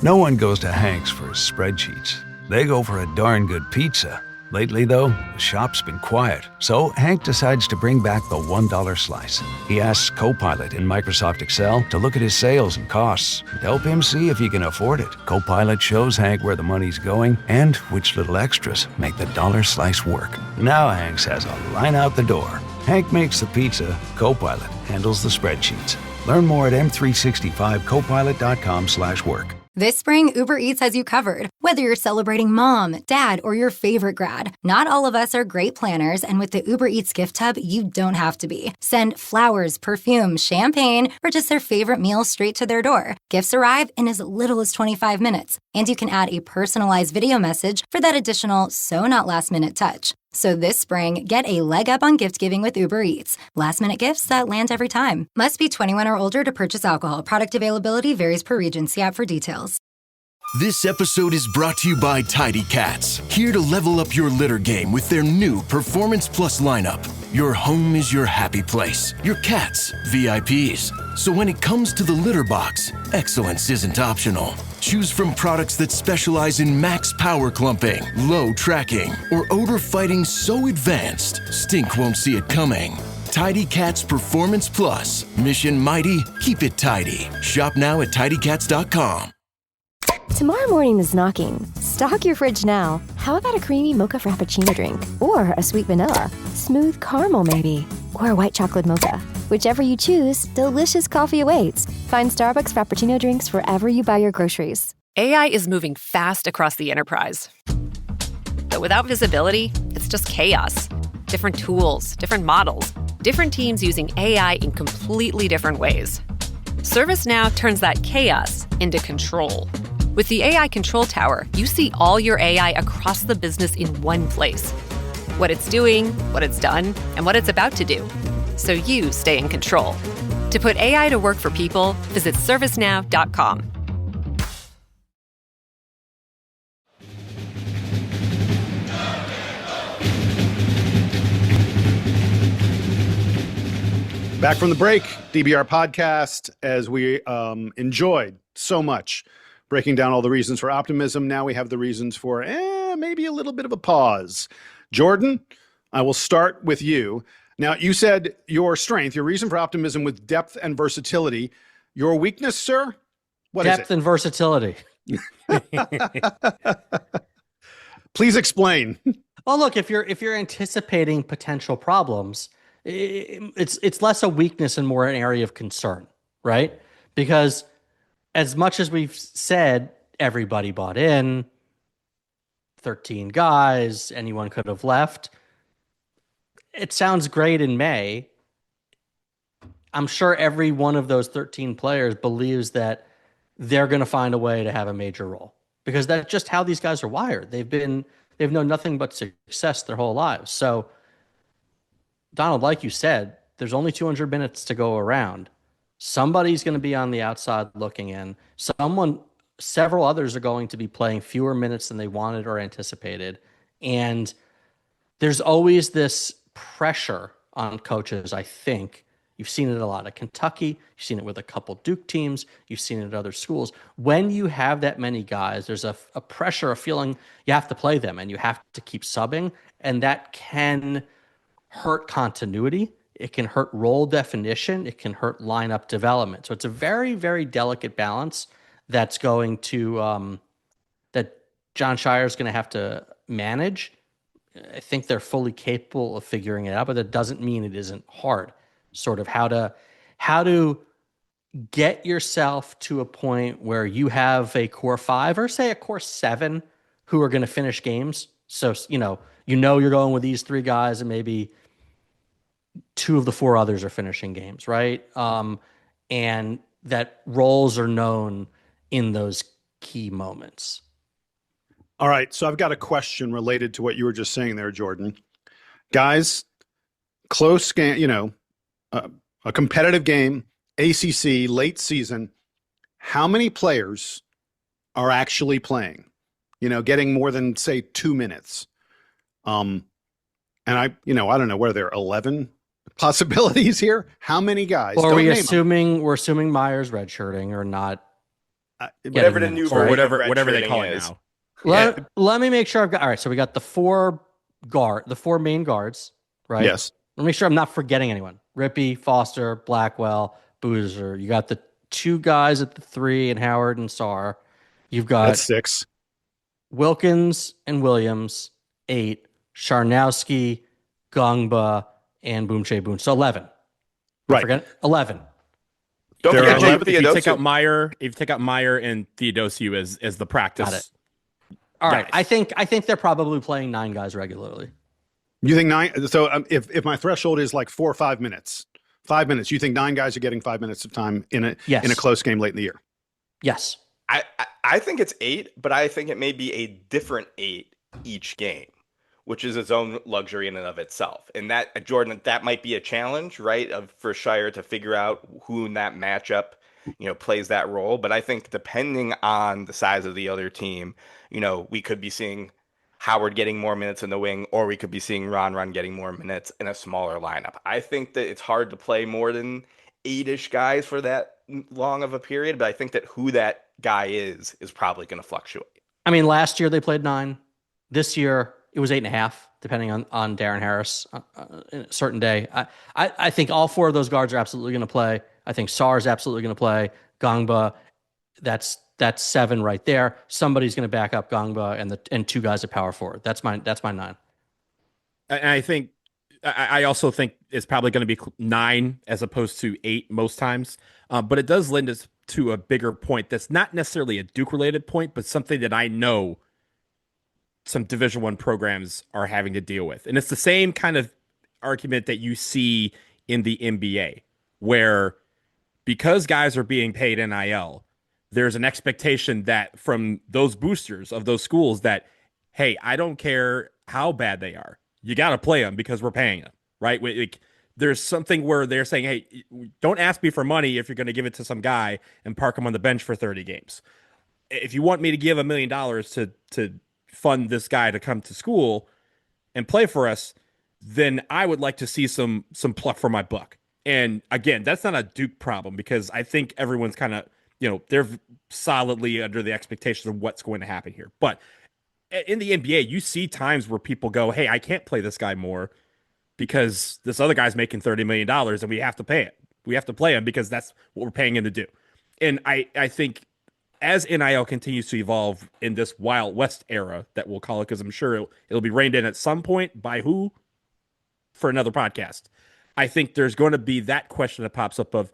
No one goes to Hank's for his spreadsheets. They go for a darn good pizza. Lately, though, the shop's been quiet, so Hank decides to bring back the $1 slice. He asks Copilot in Microsoft Excel to look at his sales and costs and help him see if he can afford it. Copilot shows Hank where the money's going and which little extras make the dollar slice work. Now Hank has a line out the door. Hank makes the pizza, Copilot handles the spreadsheets. Learn more at m365copilot.com/work. This spring, Uber Eats has you covered. Whether you're celebrating mom, dad, or your favorite grad, not all of us are great planners, and with the Uber Eats gift hub, you don't have to be. Send flowers, perfume, champagne, or just their favorite meal straight to their door. Gifts arrive in as little as 25 minutes, and you can add a personalized video message for that additional so-not-last-minute touch. So this spring, get a leg up on gift giving with Uber Eats. Last-minute gifts that land every time. Must be 21 or older to purchase alcohol. Product availability varies per region. See app for details. This episode is brought to you by Tidy Cats, here to level up your litter game with their new Performance Plus lineup. Your home is your happy place, your cats, VIPs. So when it comes to the litter box, excellence isn't optional. Choose from products that specialize in max power clumping, low tracking, or odor fighting so advanced, stink won't see it coming. Tidy Cats Performance Plus. Mission mighty, keep it tidy. Shop now at tidycats.com. Tomorrow morning is knocking. Stock your fridge now. How about a creamy mocha frappuccino drink? Or a sweet vanilla? Smooth caramel maybe? Or a white chocolate mocha? Whichever you choose, delicious coffee awaits. Find Starbucks Frappuccino drinks wherever you buy your groceries. AI is moving fast across the enterprise. But without visibility, it's just chaos. Different tools, different models, different teams using AI in completely different ways. ServiceNow turns that chaos into control. With the AI Control Tower, you see all your AI across the business in one place. What it's doing, what it's done, and what it's about to do. So you stay in control. To put AI to work for people, visit servicenow.com. Back from the break, DBR podcast, as we enjoyed so much breaking down all the reasons for optimism. Now we have the reasons for maybe a little bit of a pause. Jordan, I will start with you. Now, you said your strength, your reason for optimism with depth and versatility. Your weakness, sir? What is it? Depth and versatility. Please explain. Well, look, if you're anticipating potential problems, it's less a weakness and more an area of concern, right? Because as much as we've said, everybody bought in, 13 guys, anyone could have left. It sounds great in May. I'm sure every one of those 13 players believes that they're going to find a way to have a major role because that's just how these guys are wired. They've known nothing but success their whole lives. So, Donald, like you said, there's only 200 minutes to go around. Somebody's going to be on the outside looking in. Several others are going to be playing fewer minutes than they wanted or anticipated. And there's always this pressure on coaches, I think. You've seen it a lot at Kentucky. You've seen it with a couple Duke teams. You've seen it at other schools. When you have that many guys, there's a pressure, a feeling you have to play them and you have to keep subbing. And that can hurt continuity. It can hurt role definition. It can hurt lineup development. So it's a very, very delicate balance that's going to that John Shire is going to have to manage. I think they're fully capable of figuring it out, but that doesn't mean it isn't hard. Sort of how to get yourself to a point where you have a core 5 or say a core 7 who are going to finish games. So you're going with these 3 guys and maybe two of the four others are finishing games, right? And that roles are known in those key moments. All right, so I've got a question related to what you were just saying there, Jordan. Guys, close game, a competitive game, ACC, late season. How many players are actually playing? Getting more than, say, 2 minutes. And I don't know, where there are 11 possibilities here. How many guys? Or we're assuming Myers redshirting or not? Whatever the new or whatever they call it now. Let me make sure I've got. All right, so we got the four main guards, right? Yes. Let me make sure I'm not forgetting anyone. Rippey, Foster, Blackwell, Boozer. You got the two guys at the 3 and Howard and Sarr. You've got that's 6. Wilkins and Williams, 8. Charnowski, Gongba, and Boom Shea Boone. So 11. Right. Forget 11. Don't forget Jake if you take Theodosiou. out Meyer and Theodosiou as the practice. Got it. All right. I think they're probably playing 9 guys regularly. You think 9? So if my threshold is like 4 or 5 minutes, 5 minutes, you think 9 guys are getting 5 minutes of time in a close game late in the year? Yes. I think it's 8, but I think it may be a different 8 each game, which is its own luxury in and of itself. And that, Jordan, that might be a challenge, right, for Shire to figure out who in that matchup, plays that role. But I think depending on the size of the other team, we could be seeing Howard getting more minutes in the wing, or we could be seeing Ron getting more minutes in a smaller lineup. I think that it's hard to play more than 8-ish guys for that long of a period, but I think that who that guy is probably going to fluctuate. I mean, last year they played 9. This year it was 8.5, depending on Darren Harris in a certain day. I think all 4 of those guards are absolutely going to play. I think Sarr is absolutely going to play. Gongba, that's 7 right there. Somebody's going to back up Gongba and 2 guys at power forward. That's my 9. And I also think it's probably going to be 9 as opposed to 8 most times. But it does lend us to a bigger point that's not necessarily a Duke related point, but something that I know some Division I programs are having to deal with. And it's the same kind of argument that you see in the NBA, where because guys are being paid NIL, there's an expectation that from those boosters of those schools that, hey, I don't care how bad they are, you got to play them because we're paying them, right? Like, there's something where they're saying, hey, don't ask me for money if you're going to give it to some guy and park him on the bench for 30 games. If you want me to give $1 million to fund this guy to come to school and play for us, then I would like to see some pluck for my buck. And again, that's not a Duke problem, because I think everyone's kind of, they're solidly under the expectations of what's going to happen here. But in the NBA, you see times where people go, hey, I can't play this guy more because this other guy's making $30 million and we have to pay it. We have to play him because that's what we're paying him to do. And I think as NIL continues to evolve in this Wild West era that we'll call it, because I'm sure it'll be reined in at some point by who for another podcast. I think there's going to be that question that pops up of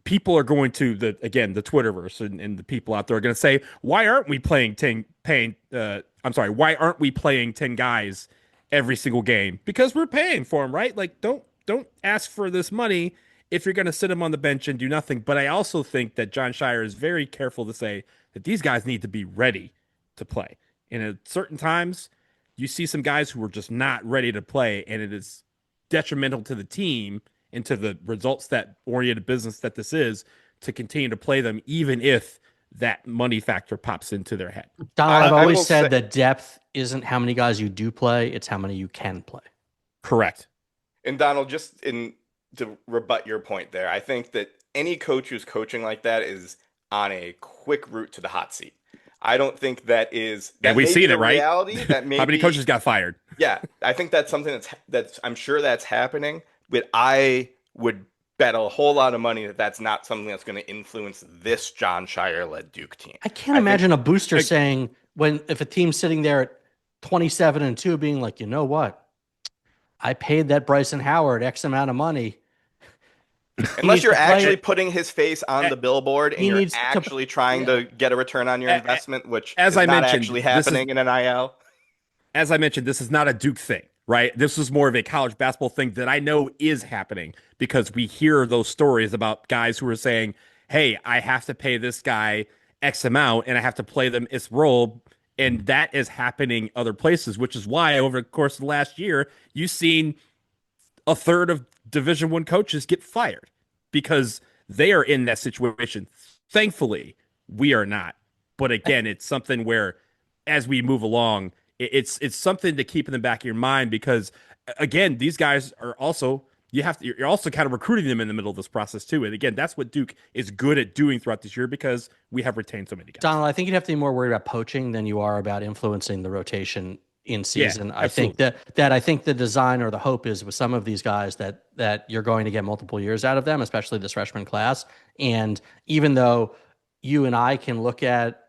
people are going to the Twitterverse and the people out there are going to say, why aren't we playing 10 guys every single game? Because we're paying for them, right? Like, don't ask for this money if you're going to sit them on the bench and do nothing. But I also think that John Shire is very careful to say that these guys need to be ready to play. And at certain times, you see some guys who are just not ready to play, and it is detrimental to the team and to the results that oriented business that this is to continue to play them, even if that money factor pops into their head. Donald, I've always said that depth isn't how many guys you do play, it's how many you can play. Correct. And Donald, to rebut your point there, I think that any coach who's coaching like that is on a quick route to the hot seat. I don't think that is. And we've seen it, right? Reality that maybe, how many coaches got fired? Yeah, I think that's something that's I'm sure that's happening, but I would bet a whole lot of money that that's not something that's going to influence this John Shire-led Duke team. I can't imagine a booster saying if a team's sitting there at 27-2 being like, you know what, I paid that Bryson Howard X amount of money. Unless you're actually putting his face on the billboard and you're actually trying to get a return on your investment, which is not actually happening in NIL. As I mentioned, this is not a Duke thing, right? This was more of a college basketball thing that I know is happening because we hear those stories about guys who are saying, hey, I have to pay this guy X amount and I have to play them its role. And that is happening other places, which is why over the course of the last year, you've seen a third of Division I coaches get fired because they are in that situation. Thankfully, we are not. But again, it's something where as we move along, it's something to keep in the back of your mind because again, these guys are also you're also kind of recruiting them in the middle of this process too. And again, that's what Duke is good at doing throughout this year because we have retained so many guys. Donald, I think you'd have to be more worried about poaching than you are about influencing the rotation in season. Yeah, I think that I think the design or the hope is with some of these guys that you're going to get multiple years out of them, especially this freshman class. And even though you and I can look at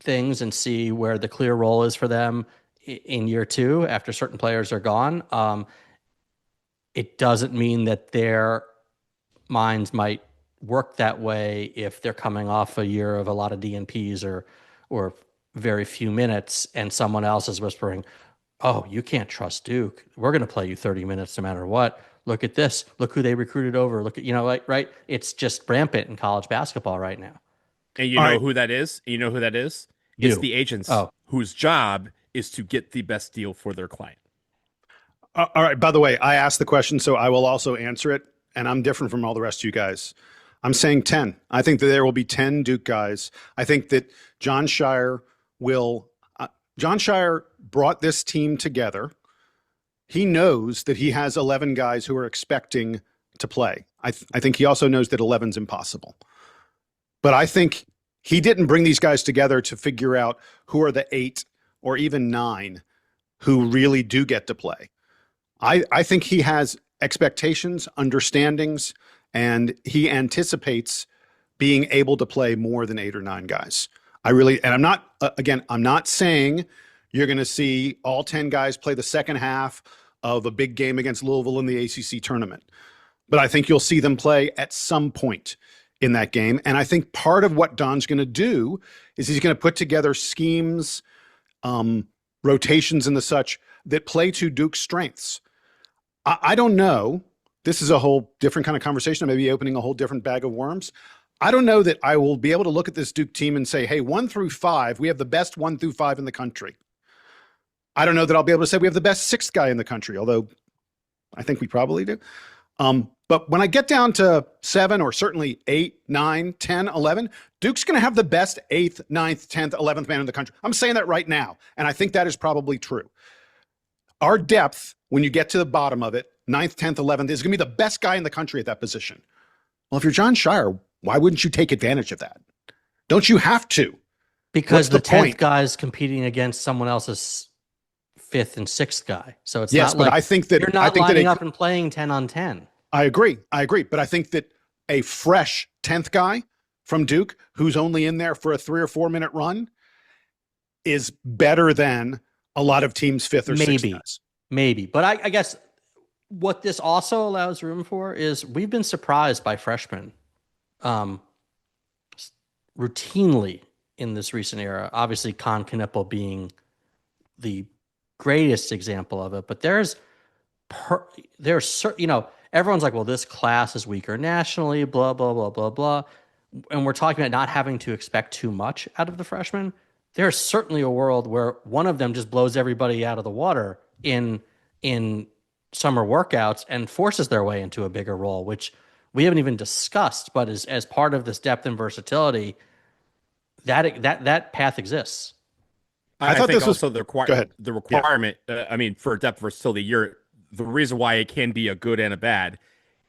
things and see where the clear role is for them in year two after certain players are gone, it doesn't mean that their minds might work that way if they're coming off a year of a lot of DNPs or very few minutes and someone else is whispering, oh, you can't trust Duke. We're going to play you 30 minutes no matter what. Look at this. Look who they recruited over. Look at, right? It's just rampant in college basketball right now. And you know who that is? You know who that is? It's the agents whose job is to get the best deal for their client. All right. By the way, I asked the question, so I will also answer it. And I'm different from all the rest of you guys. I'm saying 10. I think that there will be 10 Duke guys. I think that John Shire John Shire brought this team together. He knows that he has 11 guys who are expecting to play. I think he also knows that 11's impossible. But I think he didn't bring these guys together to figure out who are the 8 or even 9 who really do get to play. I think he has expectations, understandings, and he anticipates being able to play more than 8 or 9 guys. And I'm not, I'm not saying you're going to see all 10 guys play the second half of a big game against Louisville in the ACC tournament. But I think you'll see them play at some point in that game. And I think part of what Don's going to do is he's going to put together schemes, rotations and the such that play to Duke's strengths. I don't know. This is a whole different kind of conversation. I may be opening a whole different bag of worms. I don't know that I will be able to look at this Duke team and say, hey, 1 through 5, we have the best 1 through 5 in the country. I don't know that I'll be able to say we have the best 6th guy in the country, although I think we probably do. But when I get down to 7 or certainly 8, 9, 10, 11, Duke's going to have the best 8th, 9th, 10th, 11th man in the country. I'm saying that right now, and I think that is probably true. Our depth, when you get to the bottom of it, 9th, 10th, 11th, is going to be the best guy in the country at that position. Well, if you're John Shire, why wouldn't you take advantage of that? Don't you have to? Because the 10th guy is competing against someone else's 5th and 6th guy. So it's not like I think that you're not lining up and playing 10 on 10. I agree. But I think that a fresh 10th guy from Duke who's only in there for a 3 or 4 minute run is better than a lot of teams' 5th or 6th guys. Maybe. But I guess what this also allows room for is we've been surprised by freshmen routinely in this recent era. Obviously, Con Knippel being the greatest example of it. But there's everyone's like, well, this class is weaker nationally, blah, blah, blah, blah, blah. And we're talking about not having to expect too much out of the freshmen. There's certainly a world where one of them just blows everybody out of the water in summer workouts and forces their way into a bigger role, which we haven't even discussed, but as part of this depth and versatility, that path exists. I thought this also was the requirement. Yeah. For depth versatility, the reason why it can be a good and a bad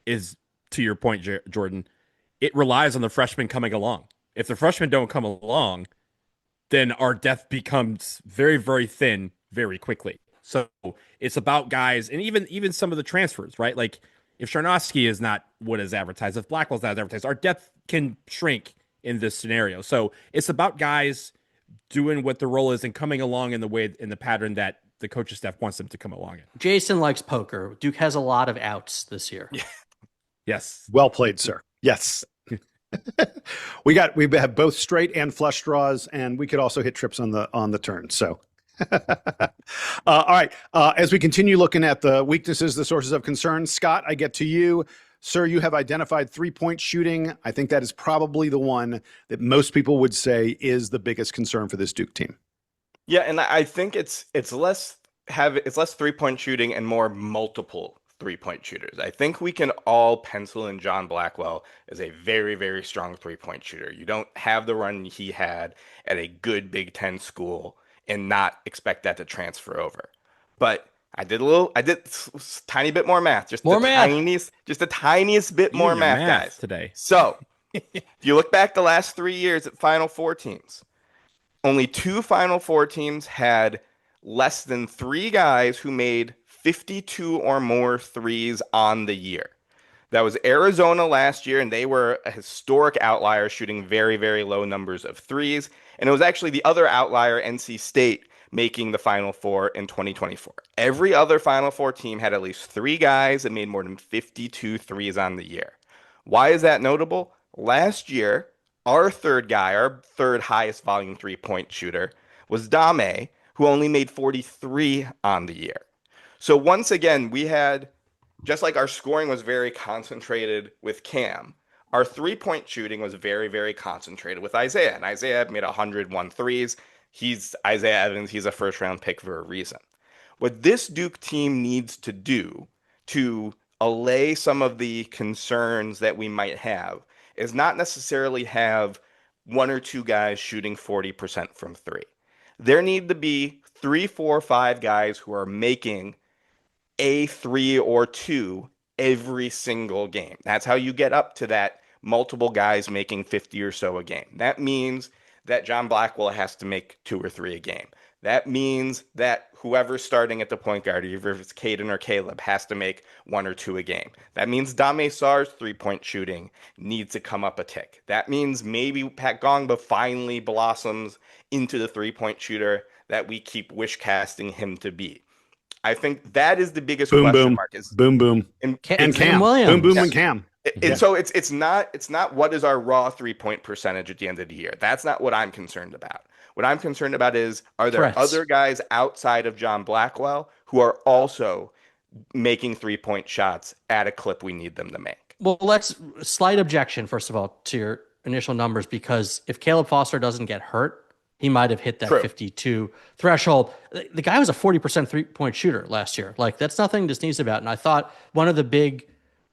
is, to your point, Jordan, it relies on the freshmen coming along. If the freshmen don't come along, then our depth becomes very, very thin very quickly. So it's about guys, and even some of the transfers, right? Like if Charnovsky is not what is advertised, if Blackwell's not advertised, our depth can shrink in this scenario. So it's about guys doing what the role is and coming along in the pattern that the coaching staff wants them to come along in. Jason likes poker. Duke has a lot of outs this year. Yeah. Yes. Well played, sir. Yes. we have both straight and flush draws, and we could also hit trips on the turn. So All right. As we continue looking at the weaknesses, the sources of concern, Scott, I get to you. Sir, you have identified 3-point shooting. I think that is probably the one that most people would say is the biggest concern for this Duke team. Yeah, and I think it's less 3-point shooting and more multiple 3-point shooters. I think we can all pencil in John Blackwell as a very, very strong 3-point shooter. You don't have the run he had at a good Big Ten school and not expect that to transfer over. But I did a tiny bit more math, just the tiniest bit more math, guys, today. So if you look back the last 3 years at Final Four teams, only 2 Final Four teams had less than 3 guys who made 52 or more threes on the year. That was Arizona last year, and they were a historic outlier, shooting very, very low numbers of threes. And it was actually the other outlier, NC State, making the Final Four in 2024. Every other Final Four team had at least 3 guys that made more than 52 threes on the year. Why is that notable? Last year, our third highest volume 3-point shooter was Dame, who only made 43 on the year. So once again, we had, just like our scoring was very concentrated with Cam, our 3-point shooting was very, very concentrated with Isaiah. And Isaiah made 101 threes. He's Isaiah Evans. He's a first-round pick for a reason. What this Duke team needs to do to allay some of the concerns that we might have is not necessarily have 1 or 2 guys shooting 40% from 3. There need to be 3, 4, 5 guys who are making a 3 or 2 every single game. That's how you get up to that multiple guys making 50 or so a game. That means that John Blackwell has to make 2 or 3 a game. That means that whoever's starting at the point guard, either if it's Caden or Caleb, has to make 1 or 2 a game. That means Dame Sarr's 3-point shooting needs to come up a tick. That means maybe Pat Gongba finally blossoms into the 3-point shooter that we keep wish casting him to be. I think that is the biggest question mark. Is boom boom and Cam Williams. Boom boom and Cam. And so it's not what is our raw 3-point percentage at the end of the year. That's not what I'm concerned about. What I'm concerned about is, are there other guys outside of John Blackwell who are also making 3-point shots at a clip we need them to make? Well, slight objection, first of all, to your initial numbers, because if Caleb Foster doesn't get hurt, he might have hit that 52 threshold. The guy was a 40% 3-point shooter last year. Like, that's nothing to sneeze about. And I thought one of the big,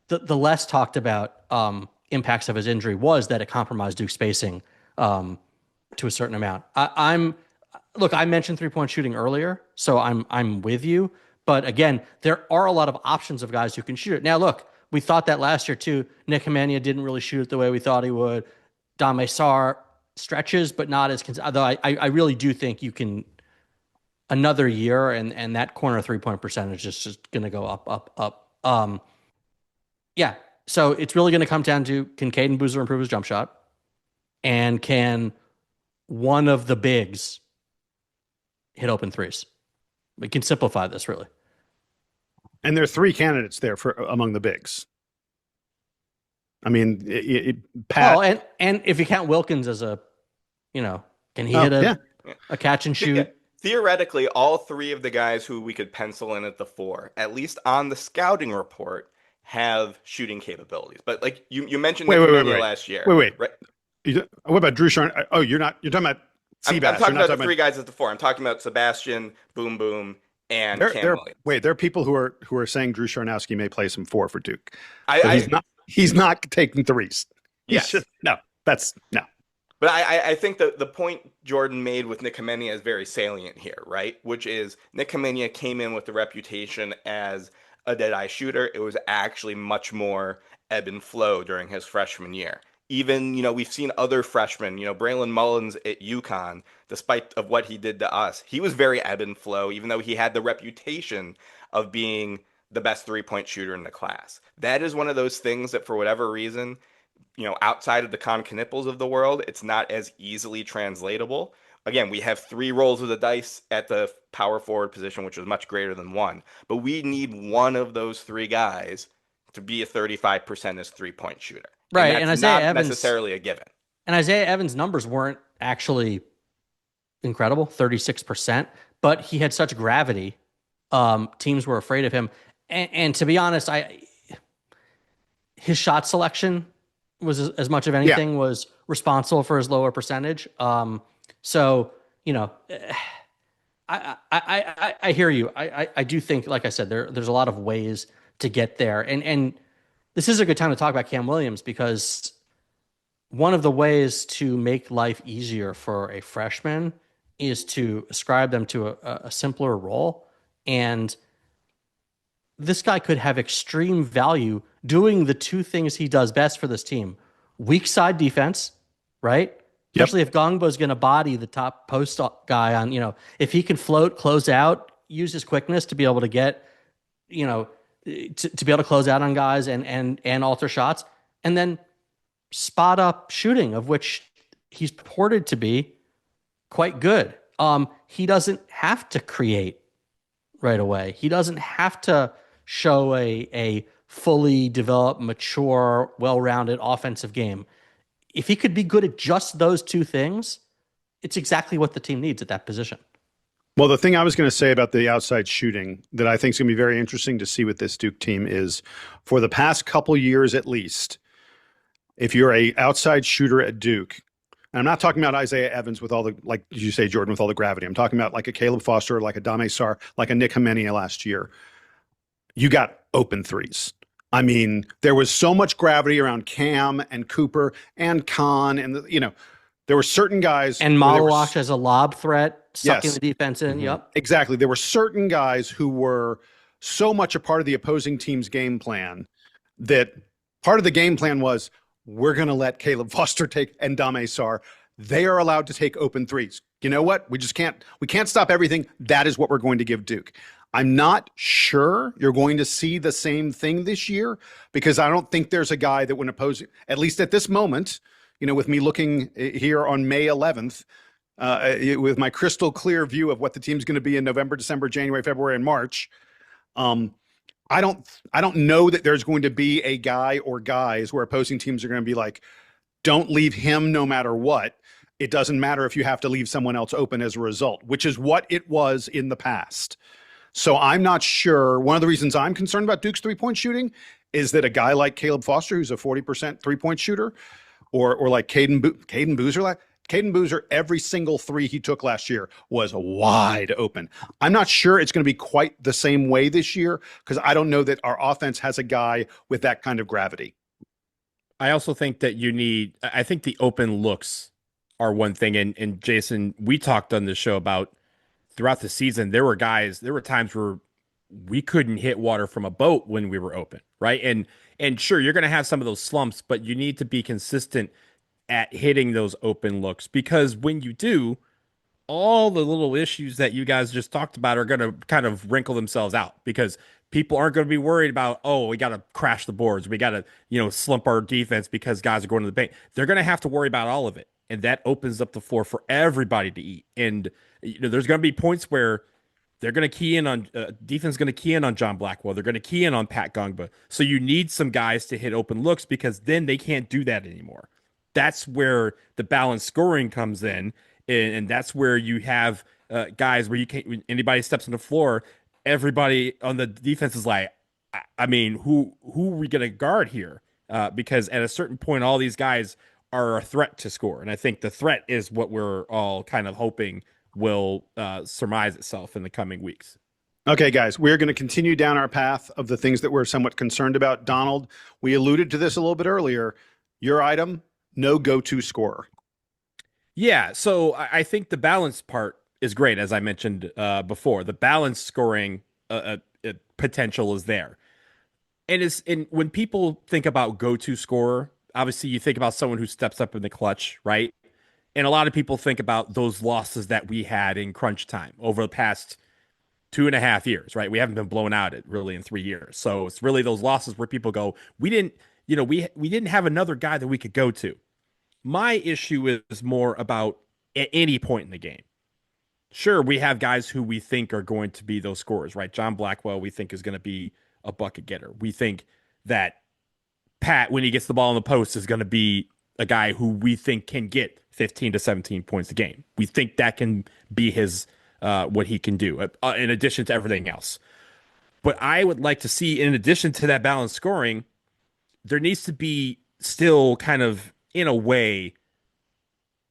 the less talked about impacts of his injury was that it compromised Duke's spacing to a certain amount. I mentioned 3-point shooting earlier, so I'm with you. But again, there are a lot of options of guys who can shoot it. Now, look, we thought that last year too. Nick Hemania didn't really shoot it the way we thought he would. Dame Sarr stretches, but not as although I really do think you can another year and that corner 3-point percentage is just going to go up. Yeah. So it's really going to come down to, can Caden Boozer improve his jump shot, and can one of the bigs hit open threes? We can simplify this really. And there are 3 candidates there for among the bigs. I mean, Pat. Well, and if you count Wilkins as a, can he hit a catch and shoot? Theoretically, all 3 of the guys who we could pencil in at the 4, at least on the scouting report, have shooting capabilities. But like you mentioned, wait. last year. Wait. Right? What about Drew Sharn? Oh, you're talking about Seabass. I'm talking about the 3 guys at the 4. I'm talking about Sebastian, Boom Boom, and Cam Williams. Wait, there are people who are saying Drew Sharnowski may play some 4 for Duke. He's not taking threes. Yes. No. But I think the point Jordan made with Nick Hemania is very salient here, right? Which is Nick Hemania came in with the reputation as a dead-eye shooter. It was actually much more ebb and flow during his freshman year. Even, we've seen other freshmen, Braylon Mullins at UConn, despite of what he did to us, he was very ebb and flow, even though he had the reputation of being the best 3-point shooter in the class. That is one of those things that, for whatever reason, outside of the Con Knipples of the world, it's not as easily translatable. Again, we have 3 rolls of the dice at the power forward position, which is much greater than 1. But we need one of those 3 guys to be a 35% as 3-point shooter. Right, and that's Isaiah not Evans, necessarily a given. And Isaiah Evans' numbers weren't actually incredible, 36%. but he had such gravity. Teams were afraid of him. And to be honest, his shot selection was as much of anything was responsible for his lower percentage. So, you know, I hear you. I do think, like I said, there's a lot of ways to get there. And this is a good time to talk about Cam Williams, because one of the ways to make life easier for a freshman is to ascribe them to a simpler role. And this guy could have extreme value doing the two things he does best for this team. Weak side defense, right? Especially if Gongbo is going to body the top post guy on, you know, if he can float, close out, use his quickness to be able to get, you know, to be able to close out on guys and alter shots, and then spot up shooting, of which he's purported to be quite good. He doesn't have to create right away. He doesn't have to show a fully developed, mature, well-rounded offensive game. If he could be good at just those two things, it's exactly what the team needs at that position. Well, the thing I was going to say about the outside shooting that I think is going to be very interesting to see with this Duke team is, for the past couple years at least, if you're a outside shooter at Duke, and I'm not talking about Isaiah Evans with all the, like you say, Jordan, with all the gravity. I'm talking about like a Caleb Foster, like a Dame Sarr, like a Nick Himenia last year. You got open threes. I mean, there was so much gravity around Cam and Cooper and Khan, and you know, there were certain guys, and Malawach as a lob threat, sucking Yes. the defense in. Yep, exactly. There were certain guys who were so much a part of the opposing team's game plan that part of the game plan was, we're going to let Caleb Foster take and Dame Sarr. They are allowed to take open threes. You know what? We can't stop everything. That is what we're going to give Duke. I'm not sure you're going to see the same thing this year, because I don't think there's a guy that would oppose, at least at this moment, you know, with me looking here on May 11th, with my crystal clear view of what the team's going to be in November, December, January, February, and March. I don't know that there's going to be a guy or guys where opposing teams are going to be like, don't leave him no matter what. It doesn't matter if you have to leave someone else open as a result, which is what it was in the past. So I'm not sure. One of the reasons I'm concerned about Duke's three-point shooting is that a guy like Caleb Foster, who's a 40% three-point shooter, or like Caden Boozer, every single three he took last year was wide open. I'm not sure it's going to be quite the same way this year, because I don't know that our offense has a guy with that kind of gravity. I also think that I think the open looks are one thing. And Jason, we talked on the show about throughout the season, there were times where we couldn't hit water from a boat when we were open, right? And sure, you're going to have some of those slumps, but you need to be consistent at hitting those open looks, because when you do, all the little issues that you guys just talked about are going to kind of wrinkle themselves out, because people aren't going to be worried about, oh, we got to crash the boards, we got to, slump our defense because guys are going to the paint. They're going to have to worry about all of it, and that opens up the floor for everybody to eat. And there's going to be points where they're going to key in on defense, going to key in on John Blackwell. They're going to key in on Pat Gongba. So you need some guys to hit open looks, because then they can't do that anymore. That's where the balanced scoring comes in, and that's where you have guys where you can't. When anybody steps on the floor, everybody on the defense is like, I mean, who are we going to guard here? Because at a certain point, all these guys are a threat to score, and I think the threat is what we're all kind of hoping will surmise itself in the coming weeks. Okay, guys, we're going to continue down our path of the things that we're somewhat concerned about. Donald, we alluded to this a little bit earlier. Your item. No go-to scorer. Yeah, so I think the balance part is great, as I mentioned before. The balanced scoring potential is there. And when people think about go-to scorer, obviously you think about someone who steps up in the clutch, right? And a lot of people think about those losses that we had in crunch time over the past 2.5 years, right? We haven't been blown out really in 3 years. So it's really those losses where people go, we didn't have another guy that we could go to. My issue is more about at any point in the game. Sure, we have guys who we think are going to be those scorers, right? John Blackwell, we think, is going to be a bucket getter. We think that Pat, when he gets the ball in the post, is going to be a guy who we think can get 15 to 17 points a game. We think that can be his what he can do in addition to everything else. But I would like to see, in addition to that balanced scoring, there needs to be still kind of, in a way,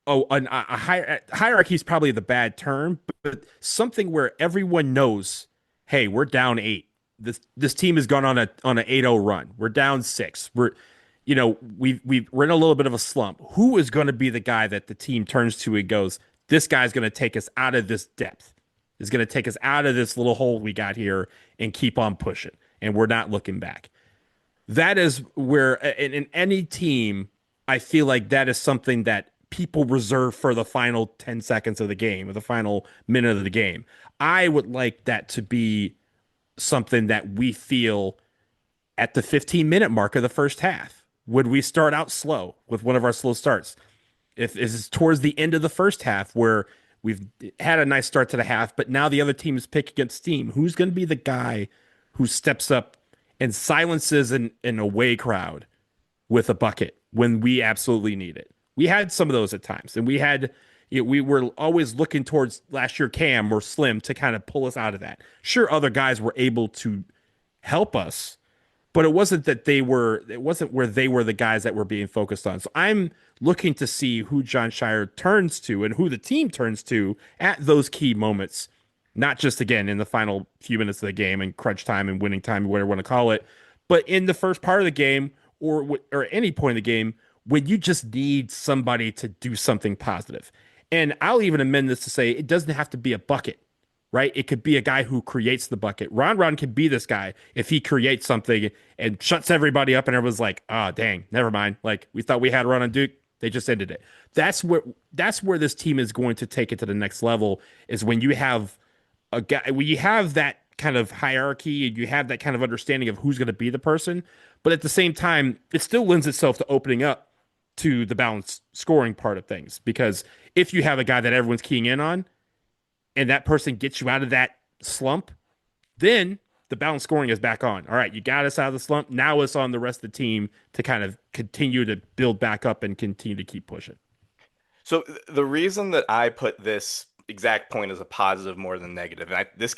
hierarchy is probably the bad term, but something where everyone knows, hey, we're down 8. This team has gone on an 8-0 run. We're down 6. We're in a little bit of a slump. Who is going to be the guy that the team turns to and goes, this guy's going to take us out of this depth, is going to take us out of this little hole we got here and keep on pushing, and we're not looking back. That is where, in any team, I feel like that is something that people reserve for the final 10 seconds of the game or the final minute of the game. I would like that to be something that we feel at the 15-minute mark of the first half. Would we start out slow with one of our slow starts? If it's towards the end of the first half where we've had a nice start to the half, but now the other team is picking up steam, who's going to be the guy who steps up and silences an away crowd with a bucket when we absolutely need it? We had some of those at times, and we were always looking towards last year Cam or Slim to kind of pull us out of that. Sure, other guys were able to help us, but it wasn't where they were the guys that were being focused on. So I'm looking to see who John Shire turns to and who the team turns to at those key moments, not just, again, in the final few minutes of the game and crunch time and winning time, whatever you want to call it, but in the first part of the game or any point of the game when you just need somebody to do something positive. And I'll even amend this to say it doesn't have to be a bucket, right? It could be a guy who creates the bucket. Ron can be this guy if he creates something and shuts everybody up and everyone's like, oh, dang, never mind. Like, we thought we had a run on Duke. They just ended it. That's where this team is going to take it to the next level, is when you have a guy, when you have that kind of hierarchy and you have that kind of understanding of who's going to be the person. But at the same time, it still lends itself to opening up to the balanced scoring part of things. Because if you have a guy that everyone's keying in on and that person gets you out of that slump, then the balanced scoring is back on. All right, you got us out of the slump. Now it's on the rest of the team to kind of continue to build back up and continue to keep pushing. So the reason that I put this exact point as a positive more than negative, and this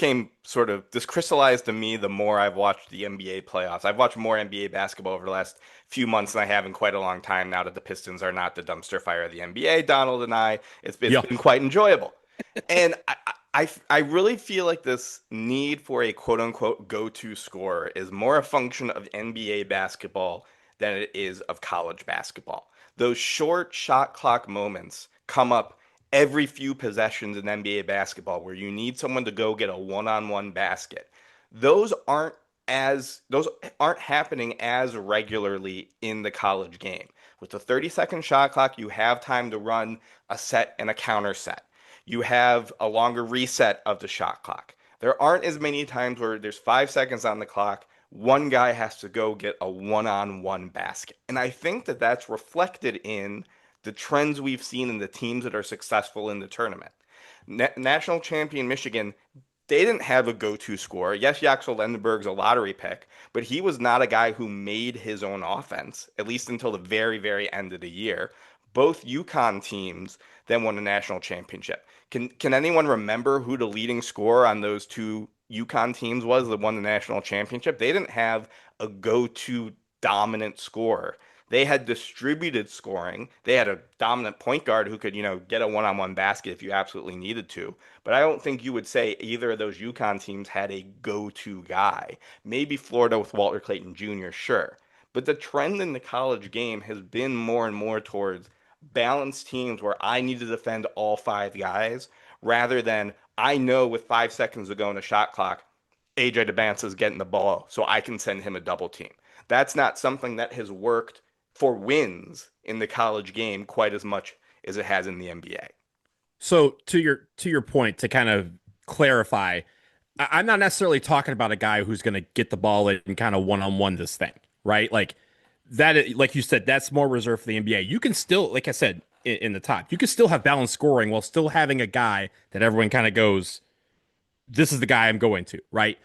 crystallized to me the more I've watched the NBA playoffs. I've watched more NBA basketball over the last few months than I have in quite a long time now that the Pistons are not the dumpster fire of the NBA, Donald and I. It's been quite enjoyable. And I really feel like this need for a quote-unquote go-to scorer is more a function of NBA basketball than it is of college basketball. Those short shot clock moments come up every few possessions in NBA basketball where you need someone to go get a one-on-one basket. Those aren't happening as regularly in the college game. With the 30-second shot clock, you have time to run a set and a counter set. You have a longer reset of the shot clock. There aren't as many times where there's 5 seconds on the clock, one guy has to go get a one-on-one basket. And I think that that's reflected in the trends we've seen in the teams that are successful in the tournament. National champion Michigan, they didn't have a go-to scorer. Yes, Yaxel Lendenberg's a lottery pick, but he was not a guy who made his own offense, at least until the very, very end of the year. Both UConn teams then won a national championship. Can anyone remember who the leading scorer on those two UConn teams was that won the national championship? They didn't have a go-to dominant scorer. They had distributed scoring. They had a dominant point guard who could, get a one-on-one basket if you absolutely needed to. But I don't think you would say either of those UConn teams had a go-to guy. Maybe Florida with Walter Clayton Jr., sure. But the trend in the college game has been more and more towards balanced teams where I need to defend all 5 guys rather than I know with 5 seconds to go in a shot clock, AJ DeBance is getting the ball so I can send him a double team. That's not something that has worked for wins in the college game quite as much as it has in the NBA. So to your point, to kind of clarify, I'm not necessarily talking about a guy who's going to get the ball and kind of one-on-one this thing, right? Like that, like you said, that's more reserved for the NBA. You can still, like I said, in the top, you can still have balanced scoring while still having a guy that everyone kind of goes, this is the guy I'm going to, right?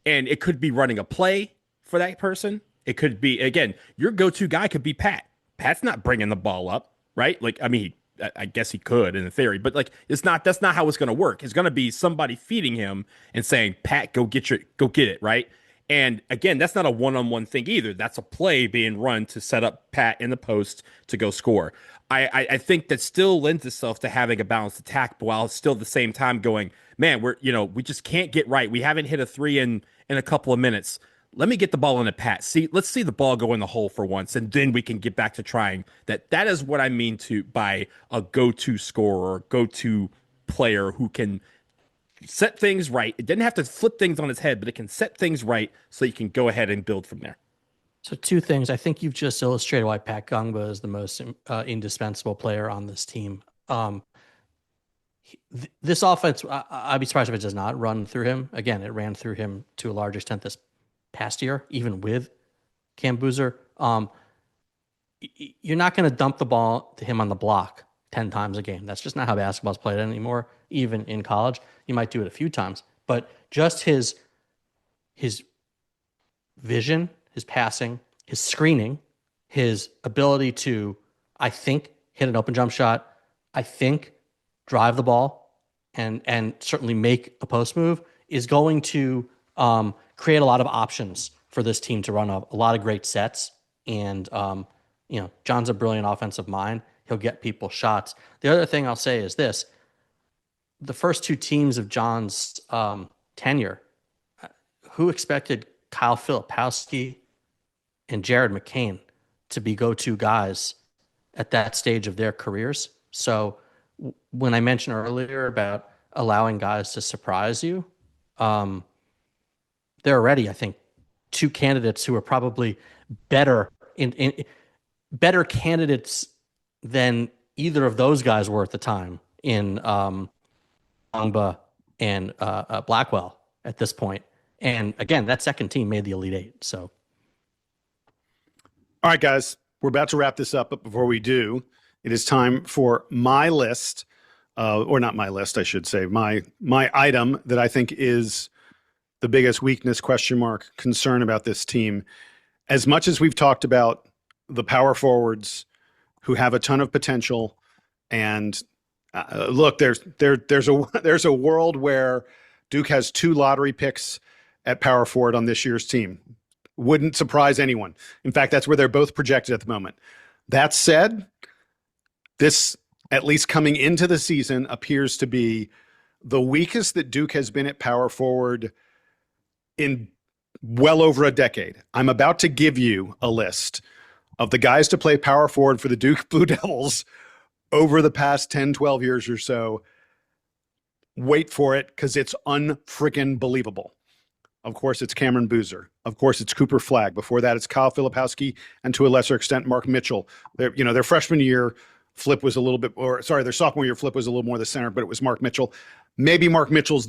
And it could be running a play for that person. It could be, again, your go-to guy could be Pat. Pat's not bringing the ball up, right? Like, I mean, I guess he could in theory, but like that's not how it's going to work. It's going to be somebody feeding him and saying, Pat, go get it, right? And again, that's not a one-on-one thing either. That's a play being run to set up Pat in the post to go score. I think that still lends itself to having a balanced attack, but while still at the same time going, man, we just can't get right. We haven't hit a three in a couple of minutes. Let me get the ball in a Pat. Let's see the ball go in the hole for once, and then we can get back to trying. That is what I mean by a go-to scorer or go-to player who can set things right. It didn't have to flip things on its head, but it can set things right so you can go ahead and build from there. So two things. I think you've just illustrated why Pat Gungba is the most indispensable player on this team. This offense, I'd be surprised if it does not run through him. Again, it ran through him to a large extent this past year, even with Cam Boozer. You're not going to dump the ball to him on the block 10 times a game. That's just not how basketball's played anymore, even in college. You might do it a few times, but just his vision, his passing, his screening, his ability to, I think, hit an open jump shot, I think, drive the ball, and certainly make a post move is going to create a lot of options for this team to run a lot of great sets. And, John's a brilliant offensive mind. He'll get people shots. The other thing I'll say is this. The first two teams of John's tenure, who expected Kyle Filipowski and Jared McCain to be go-to guys at that stage of their careers? So when I mentioned earlier about allowing guys to surprise you, there are already, I think, two candidates who are probably better better candidates than either of those guys were at the time in Gungba and Blackwell at this point. And again, that second team made the Elite Eight. So, all right, guys, we're about to wrap this up, but before we do, it is time for my list, or not my list, I should say, my item that I think is the biggest weakness, question mark, concern about this team. As much as we've talked about the power forwards who have a ton of potential, and look, there's a world where Duke has 2 lottery picks at power forward on this year's team. Wouldn't surprise anyone. In fact, that's where they're both projected at the moment. That said, this, at least coming into the season, appears to be the weakest that Duke has been at power forward in well over a decade. I'm about to give you a list of the guys to play power forward for the Duke Blue Devils over the past 10, 12 years or so. Wait for it, because it's unfreaking believable. Of course, it's Cameron Boozer. Of course, it's Cooper Flagg. Before that, it's Kyle Filipowski, and to a lesser extent, Mark Mitchell. Their freshman year flip was a little bit, their sophomore year flip was a little more the center, but it was Mark Mitchell. Maybe Mark Mitchell,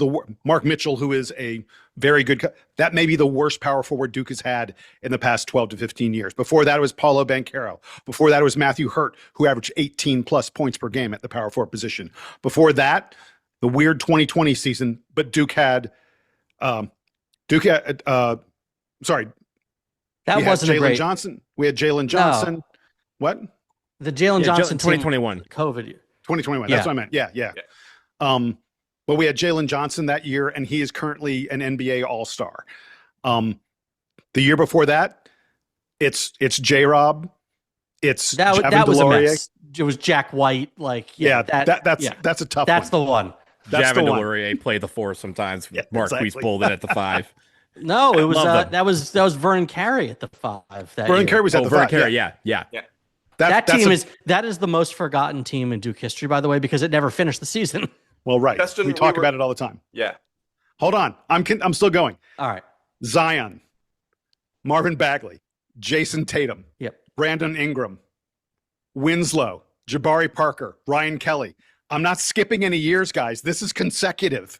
who is a very good, that may be the worst power forward Duke has had in the past 12 to 15 years. Before that, it was Paulo Banchero. Before that, it was Matthew Hurt, who averaged 18 plus points per game at the power forward position. Before that, the weird 2020 season, but Duke had that wasn't a great Johnson. We had Jalen Johnson. No. What? The Jalen Johnson 2021 COVID year. 2021. That's what I meant. Yeah. But we had Jalen Johnson that year, and he is currently an NBA All-Star. The year before that, it's J-Rob. That was a mess. It was Jack White. That's a tough one. That's the one. Javin DeLaurier played the 4 sometimes. Yeah, Marquise Bolden at the 5. No, it was that was Vernon Carey at the 5. Vernon Carey was at the 5. Carey, yeah. That team is the most forgotten team in Duke history, by the way, because it never finished the season. Well, right. We talk about it all the time. Yeah. Hold on. I'm still going. All right. Zion, Marvin Bagley, Jason Tatum, Brandon Ingram, Winslow, Jabari Parker, Ryan Kelly. I'm not skipping any years, guys. This is consecutive.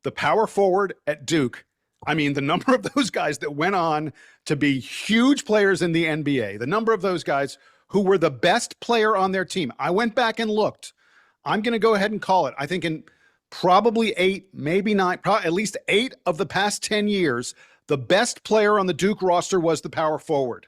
The power forward at Duke, I mean, the number of those guys that went on to be huge players in the NBA, the number of those guys who were the best player on their team. I went back and looked. I'm going to go ahead and call it. I think in probably 8, maybe 9, at least 8 of the past 10 years, the best player on the Duke roster was the power forward.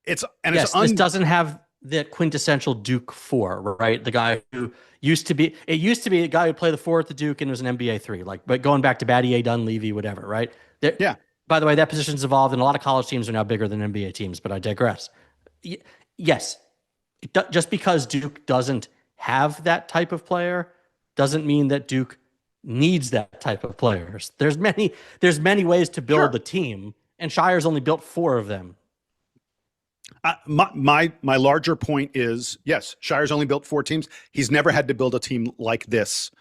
This doesn't have that quintessential Duke four, right? The guy who used to be a guy who played the four at the Duke and was an NBA three, like, but going back to Battier, Dunleavy, whatever, right? Yeah. By the way, that position's evolved, and a lot of college teams are now bigger than NBA teams, but I digress. Yes, just because Duke doesn't have that type of player doesn't mean that Duke needs that type of players. There's many ways to build a team, and Shire's only built 4 of them. My larger point is, yes, Shire's only built 4 teams. He's never had to build a team like this,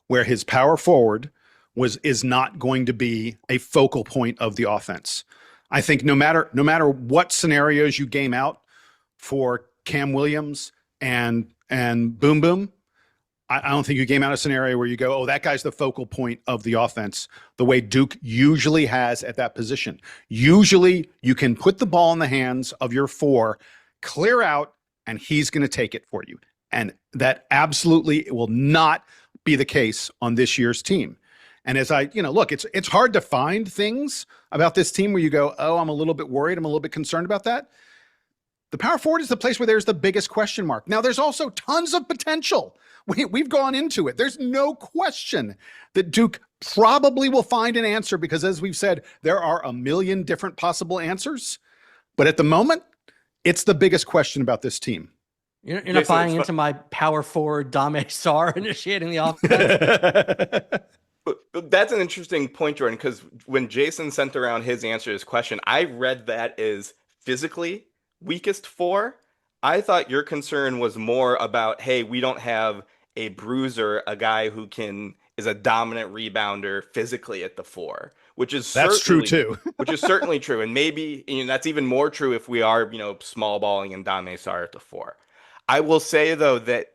where his power forward is not going to be a focal point of the offense. I think no matter what scenarios you game out for Cam Williams and Boom Boom, I don't think you game out a scenario where you go, oh, that guy's the focal point of the offense, the way Duke usually has at that position. Usually you can put the ball in the hands of your 4, clear out, and he's going to take it for you. And that absolutely will not be the case on this year's team. And as look, it's hard to find things about this team where you go, oh, I'm a little bit worried. I'm a little bit concerned about that. The power forward is the place where there's the biggest question mark. Now, there's also tons of potential. We've gone into it. There's no question that Duke probably will find an answer because, as we've said, there are a million different possible answers. But at the moment, it's the biggest question about this team. You're not buying into my power forward Dame Sarr initiating the offense? But that's an interesting point, Jordan, because when Jason sent around his answer to his question, I read that as physically weakest 4. I thought your concern was more about, hey, we don't have a bruiser, a guy who is a dominant rebounder physically at the 4, which is true too. Which is certainly true, and maybe that's even more true if we are small balling and Dame Sarr at the 4. I will say though that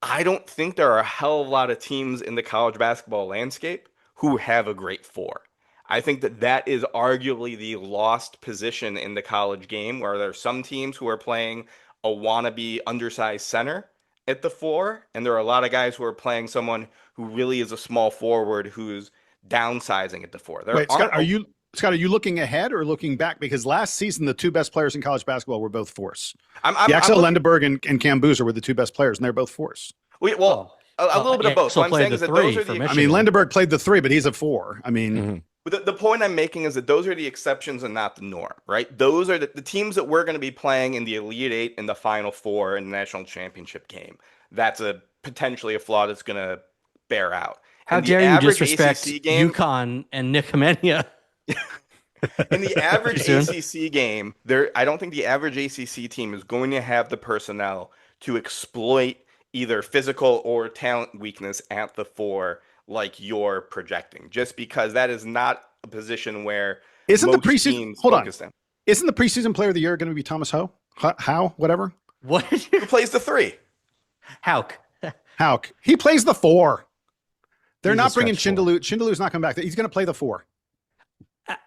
I don't think there are a hell of a lot of teams in the college basketball landscape who have a great 4. I think that is arguably the lost position in the college game, where there are some teams who are playing a wannabe undersized center at the 4, and there are a lot of guys who are playing someone who really is a small forward who's downsizing at the 4. Wait, Scott, are you looking ahead or looking back? Because last season, the 2 best players in college basketball were both 4s. Axel Lendeberg and Cam Boozer were the 2 best players, and they're both 4s. A little bit of both. So I'm saying is that those are the. I mean, Lendeberg played the 3, but he's a 4. I mean. Mm-hmm. But the point I'm making is that those are the exceptions and not the norm, right? Those are the teams that we're going to be playing in the Elite 8 and the Final 4 in the national championship game. That's potentially a flaw that's going to bear out. How dare you disrespect UConn and Nick Hamenia? In the average ACC game, I don't think the average ACC team is going to have the personnel to exploit either physical or talent weakness at the 4 like you're projecting, just because that is not a position where isn't the preseason Isn't the preseason player of the year going to be Thomas Howe, whatever? What? Who plays the 3? Hauk. He plays the 4. They're not bringing Chindalu. Chindalu's not coming back. He's going to play the 4.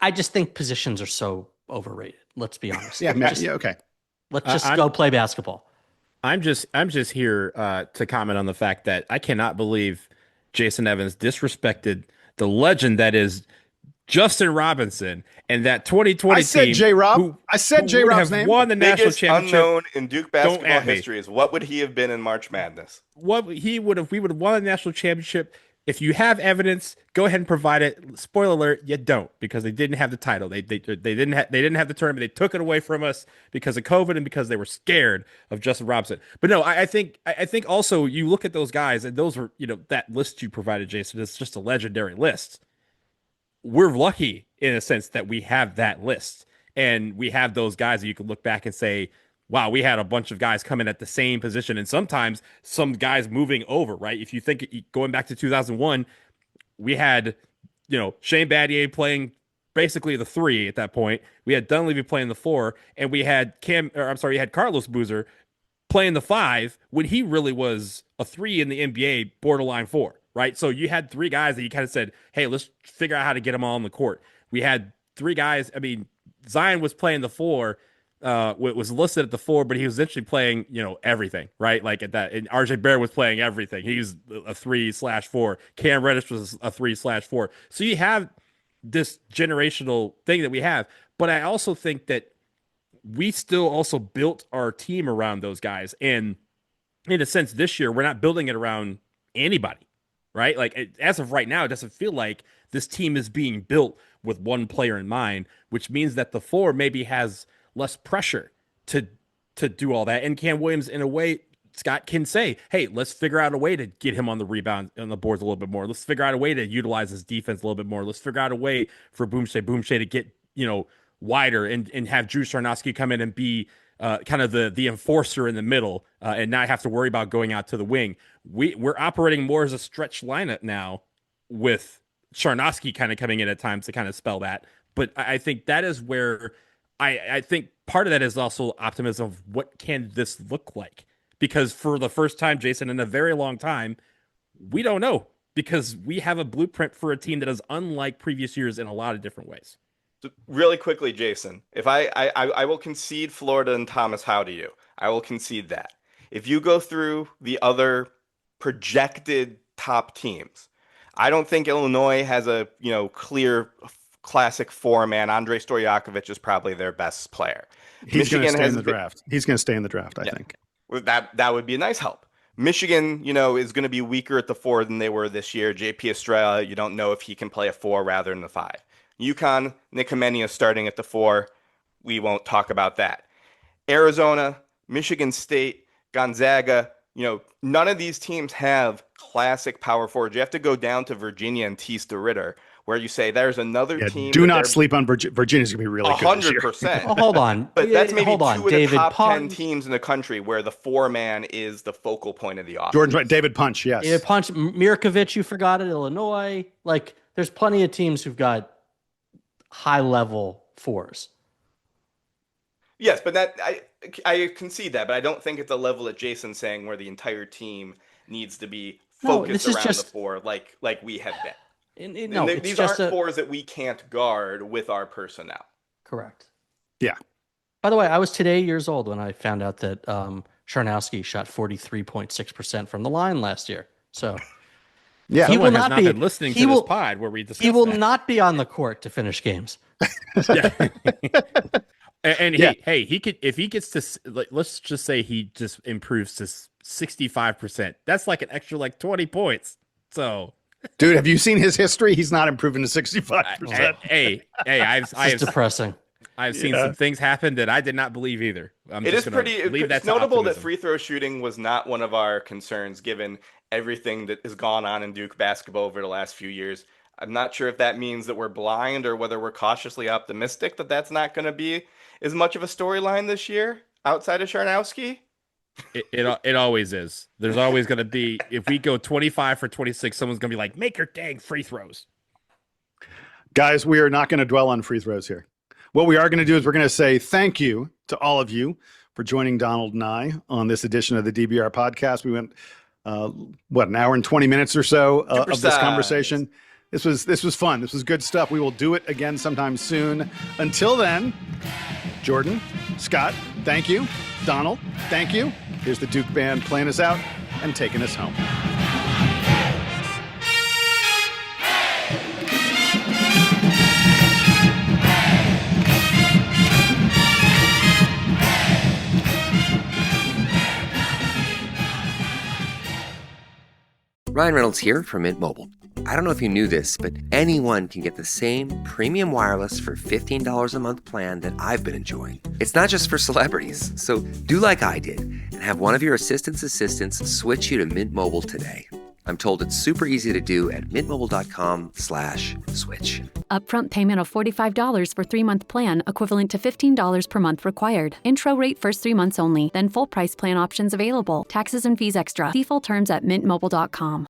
I just think positions are so overrated. Let's be honest. Okay. Let's just go play basketball. I'm just here to comment on the fact that I cannot believe Jason Evans disrespected the legend that is Justin Robinson and that 2020 I said team. J-Rob. I said J-Rob's name. Won the national championship. Unknown in Duke basketball history is what would he have been in March Madness? We would have won the national championship. If you have evidence, go ahead and provide it. Spoiler alert, you don't, because they didn't have the title. They didn't have the tournament. They took it away from us because of COVID and because they were scared of Justin Robinson. But no, I think also you look at those guys, and those were, that list you provided, Jason, is just a legendary list. We're lucky in a sense that we have that list, and we have those guys that you can look back and say, wow, we had a bunch of guys come in at the same position, and sometimes some guys moving over, right? If you think going back to 2001, we had, Shane Battier playing basically the 3 at that point. We had Dunleavy playing the 4, and we had you had Carlos Boozer playing the 5 when he really was a 3 in the NBA, borderline 4, right? So you had 3 guys that you kind of said, hey, let's figure out how to get them all on the court. We had 3 guys. I mean, Zion was playing the 4. Was listed at the 4, but he was essentially playing, everything, right? Like at that, and RJ Barrett was playing everything. He's a 3/4. Cam Reddish was a 3/4. So you have this generational thing that we have, but I also think that we still also built our team around those guys. And in a sense, this year, we're not building it around anybody, right? Like as of right now, it doesn't feel like this team is being built with one player in mind, which means that the 4 maybe has less pressure to do all that. And Cam Williams, in a way, Scott can say, hey, let's figure out a way to get him on the rebound on the boards a little bit more. Let's figure out a way to utilize his defense a little bit more. Let's figure out a way for Boomshay to get, wider and have Drew Charnowski come in and be kind of the enforcer in the middle and not have to worry about going out to the wing. We're operating more as a stretch lineup now with Charnowski kind of coming in at times to kind of spell that. But I think that is where I think part of that is also optimism of what can this look like? Because for the first time, Jason, in a very long time, we don't know, because we have a blueprint for a team that is unlike previous years in a lot of different ways. Really quickly, Jason, if I will concede Florida and Thomas Howe to you. I will concede that. If you go through the other projected top teams, I don't think Illinois has a clear classic 4-man. Andrei Stojakovic is probably their best player. He's going to stay in the draft. He's going to stay in the draft, I think. That would be a nice help. Michigan, is going to be weaker at the 4 than they were this year. JP Estrella, you don't know if he can play a 4 rather than the 5. UConn, Nick Kamenia starting at the 4. We won't talk about that. Arizona, Michigan State, Gonzaga, none of these teams have classic power forwards. You have to go down to Virginia and Tista Ritter, where you say there's another team. Do not sleep on Virginia. Virginia's going to be really good 100%. Oh, hold on. But that's maybe two of David the top Punch. 10 teams in the country where the 4-man is the focal point of the offense. Jordan's right. David Punch, yes. David Punch, Mirkovic, you forgot it, Illinois. Like, there's plenty of teams who've got high-level 4s. Yes, but that I concede that, but I don't think it's a level that Jason's saying where the entire team needs to be focused around the 4 like we have been. These aren't 4s that we can't guard with our personnel. Correct. Yeah. By the way, I was today years old when I found out that Charnowski shot 43.6% from the line last year. So yeah, he will not be listening to this pod where we discuss. He will not be on the court to finish games. And hey, he could, if he gets to, let's just say he just improves to 65%. That's like an extra 20 points. So, dude, have you seen his history? He's not improving to 65%. Hey, I've depressing. I've seen some things happen that I did not believe either. It's notable that free throw shooting was not one of our concerns, given everything that has gone on in Duke basketball over the last few years. I'm not sure if that means that we're blind or whether we're cautiously optimistic that that's not going to be as much of a storyline this year outside of Charnowski. It always is. There's always going to be, if we go 25 for 26, someone's going to be like, make your dang free throws. Guys, we are not going to dwell on free throws here. What we are going to do is we're going to say thank you to all of you for joining Donald and I on this edition of the DBR podcast. We went, an hour and 20 minutes or so of this conversation. This was fun. This was good stuff. We will do it again sometime soon. Until then, Jordan, Scott, thank you. Donald, thank you. Here's the Duke Band playing us out and taking us home. Ryan Reynolds here from Mint Mobile. I don't know if you knew this, but anyone can get the same premium wireless for $15 a month plan that I've been enjoying. It's not just for celebrities. So do like I did and have one of your assistants switch you to Mint Mobile today. I'm told it's super easy to do at mintmobile.com/switch. Upfront payment of $45 for 3-month plan, equivalent to $15 per month required. Intro rate first 3 months only, then full price plan options available. Taxes and fees extra. See full terms at mintmobile.com.